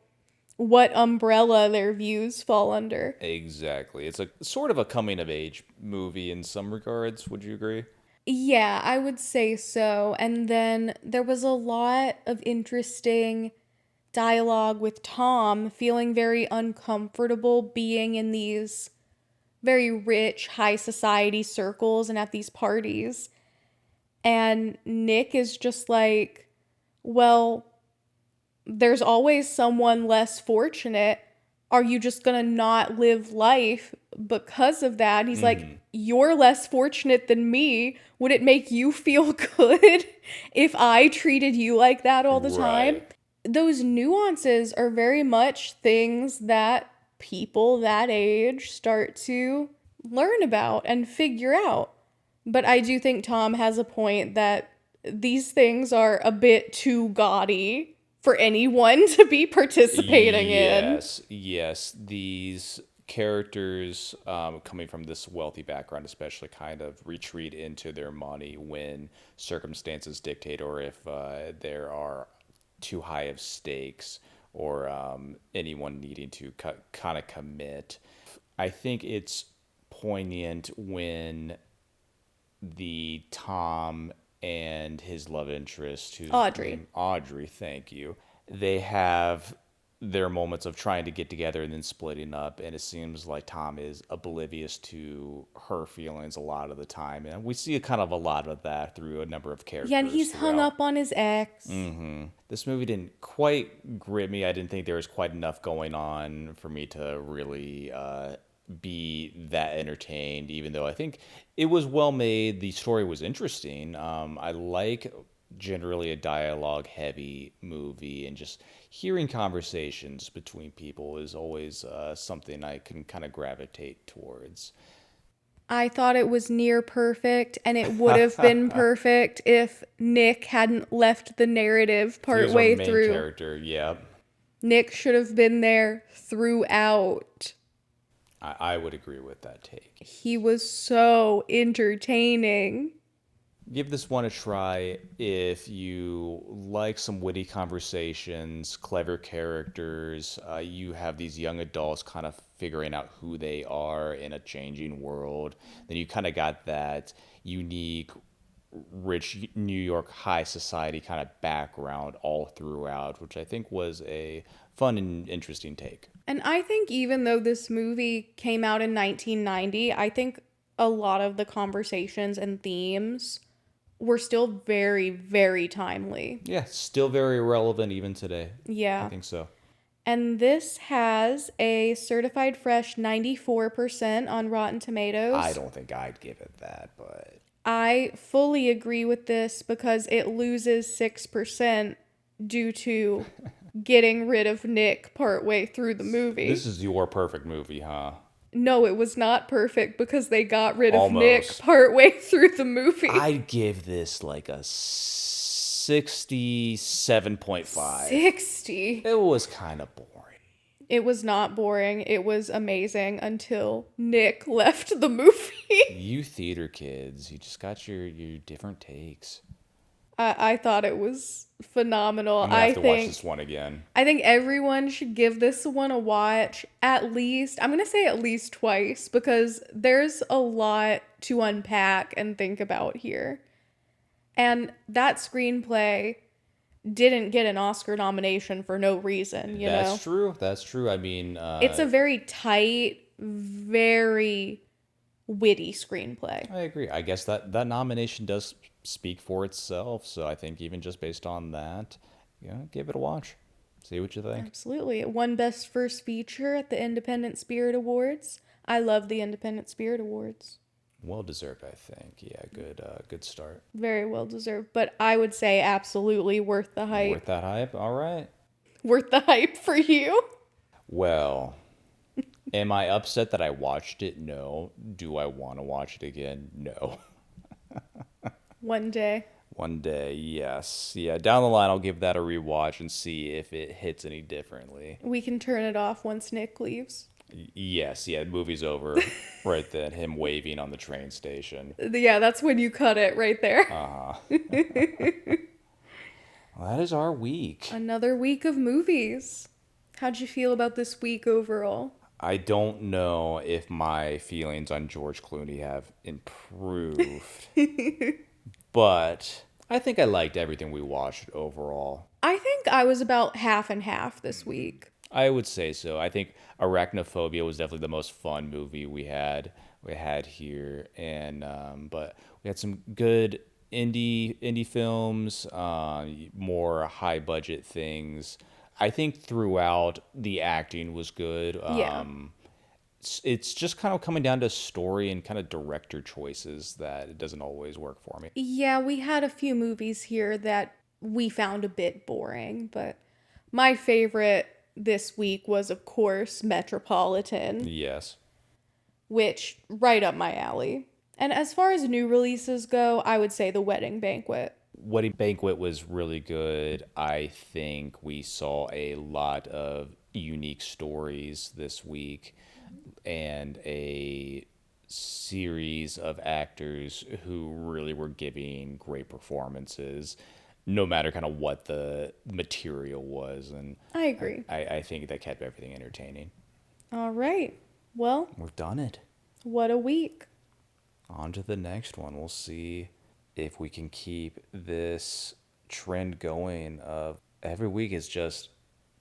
[SPEAKER 1] what umbrella their views fall under.
[SPEAKER 2] Exactly. It's a sort of a coming of age movie in some regards. Would you agree?
[SPEAKER 1] Yeah, I would say so. And then there was a lot of interesting dialogue with Tom feeling very uncomfortable being in these very rich, high society circles and at these parties. And Nick is just like, Well, there's always someone less fortunate. Are you just gonna not live life because of that? And he's like, you're less fortunate than me. Would it make you feel good if I treated you like that all the time?
[SPEAKER 2] Right.
[SPEAKER 1] Those nuances are very much things that people that age start to learn about and figure out. But I do think Tom has a point that these things are a bit too gaudy for anyone to be participating in.
[SPEAKER 2] Yes, yes. These characters coming from this wealthy background, especially, kind of retreat into their money when circumstances dictate, or if there are too high of stakes, or anyone needing to kind of commit. I think it's poignant when the Tom and his love interest, whose
[SPEAKER 1] Audrey.
[SPEAKER 2] name Audrey, thank you, they have their moments of trying to get together and then splitting up, and it seems like Tom is oblivious to her feelings a lot of the time, and we see a kind of a lot of that through a number of
[SPEAKER 1] Yeah, and
[SPEAKER 2] characters
[SPEAKER 1] he's hung
[SPEAKER 2] throughout.
[SPEAKER 1] up on his ex.
[SPEAKER 2] This movie didn't quite grip me. I didn't think there was quite enough going on for me to really be that entertained, even though I think it was well made. The story was interesting. I like generally a dialogue heavy movie, and just hearing conversations between people is always something I can kind of gravitate towards.
[SPEAKER 1] I thought it was near perfect, and it would have been perfect if Nick hadn't left the narrative
[SPEAKER 2] He was our
[SPEAKER 1] partway
[SPEAKER 2] main
[SPEAKER 1] through.
[SPEAKER 2] character, yeah.
[SPEAKER 1] Nick should have been there throughout.
[SPEAKER 2] I would agree with that take.
[SPEAKER 1] He was so entertaining.
[SPEAKER 2] Give this one a try if you like some witty conversations, clever characters. You have these young adults kind of figuring out who they are in a changing world. Then you kind of got that unique, rich New York high society kind of background all throughout, which I think was a fun and interesting take.
[SPEAKER 1] And I think even though this movie came out in 1990, I think a lot of the conversations and themes were still very, very timely.
[SPEAKER 2] Yeah, still very relevant even today. I
[SPEAKER 1] Yeah.
[SPEAKER 2] think so.
[SPEAKER 1] And this has a certified fresh 94% on Rotten
[SPEAKER 2] I
[SPEAKER 1] Tomatoes.
[SPEAKER 2] don't think I'd give it that, but
[SPEAKER 1] I fully agree with this because it loses 6% due to getting rid of Nick partway through the movie.
[SPEAKER 2] this is your perfect movie, huh?
[SPEAKER 1] No, it was not perfect because they got rid of Nick
[SPEAKER 2] Almost.
[SPEAKER 1] partway through the movie.
[SPEAKER 2] I'd give this like a 67.5.
[SPEAKER 1] 60.
[SPEAKER 2] It was kind of boring.
[SPEAKER 1] It was not boring. It was amazing until Nick left the movie.
[SPEAKER 2] You theater kids, you just got your different takes.
[SPEAKER 1] I thought it was phenomenal.
[SPEAKER 2] I'm gonna have to watch this one again.
[SPEAKER 1] I think everyone should give this one a watch at least. I'm going to say at least twice because there's a lot to unpack and think about here. And that screenplay didn't get an Oscar nomination for no reason, you know?
[SPEAKER 2] That's true. That's true. I mean,
[SPEAKER 1] It's a very tight, very witty screenplay.
[SPEAKER 2] I agree. I guess that nomination does speak for itself. So I think even just based on that, give it a watch. See what you think.
[SPEAKER 1] Absolutely. It won Best First Feature at the Independent Spirit Awards. I love the Independent Spirit Awards.
[SPEAKER 2] Well deserved, I think. Yeah, good start.
[SPEAKER 1] Very well deserved. But I would say absolutely worth the hype.
[SPEAKER 2] Worth that hype. All right.
[SPEAKER 1] Worth the hype for you.
[SPEAKER 2] Well, am I upset that I watched it? No. Do I want to watch it again? No.
[SPEAKER 1] One day.
[SPEAKER 2] One day, yes. Yeah, down the line, I'll give that a rewatch and see if it hits any differently.
[SPEAKER 1] We can turn it off once Nick leaves.
[SPEAKER 2] Yes, yeah, the movie's over right then. Him waving on the train station.
[SPEAKER 1] Yeah, that's when you cut it right there.
[SPEAKER 2] Well, that is our week.
[SPEAKER 1] Another week of movies. How'd you feel about this week overall?
[SPEAKER 2] I don't know if my feelings on George Clooney have improved, but I think I liked everything we watched overall.
[SPEAKER 1] I think I was about half and half this week.
[SPEAKER 2] I would say so. I think Arachnophobia was definitely the most fun movie we had here, and but we had some good indie films, more high budget things. I think throughout the acting was good.
[SPEAKER 1] Yeah.
[SPEAKER 2] It's just kind of coming down to story and kind of director choices that it doesn't always work for me.
[SPEAKER 1] Yeah, we had a few movies here that we found a bit boring, but my favorite this week was, of course, Metropolitan,
[SPEAKER 2] Yes.
[SPEAKER 1] which right up my alley. And as far as new releases go, I would say The Wedding Banquet.
[SPEAKER 2] Wedding Banquet was really good. I think we saw a lot of unique stories this week and a series of actors who really were giving great performances, no matter kind of what the material was. And
[SPEAKER 1] I agree.
[SPEAKER 2] I think that kept everything entertaining.
[SPEAKER 1] All right. Well,
[SPEAKER 2] We've done it.
[SPEAKER 1] what a week.
[SPEAKER 2] On to the next one. We'll see if we can keep this trend going of every week is just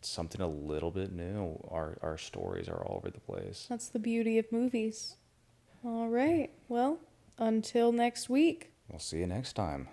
[SPEAKER 2] something a little bit new. Our stories are all over the place.
[SPEAKER 1] That's the beauty of movies. All right. Well, until next week.
[SPEAKER 2] We'll see you next time.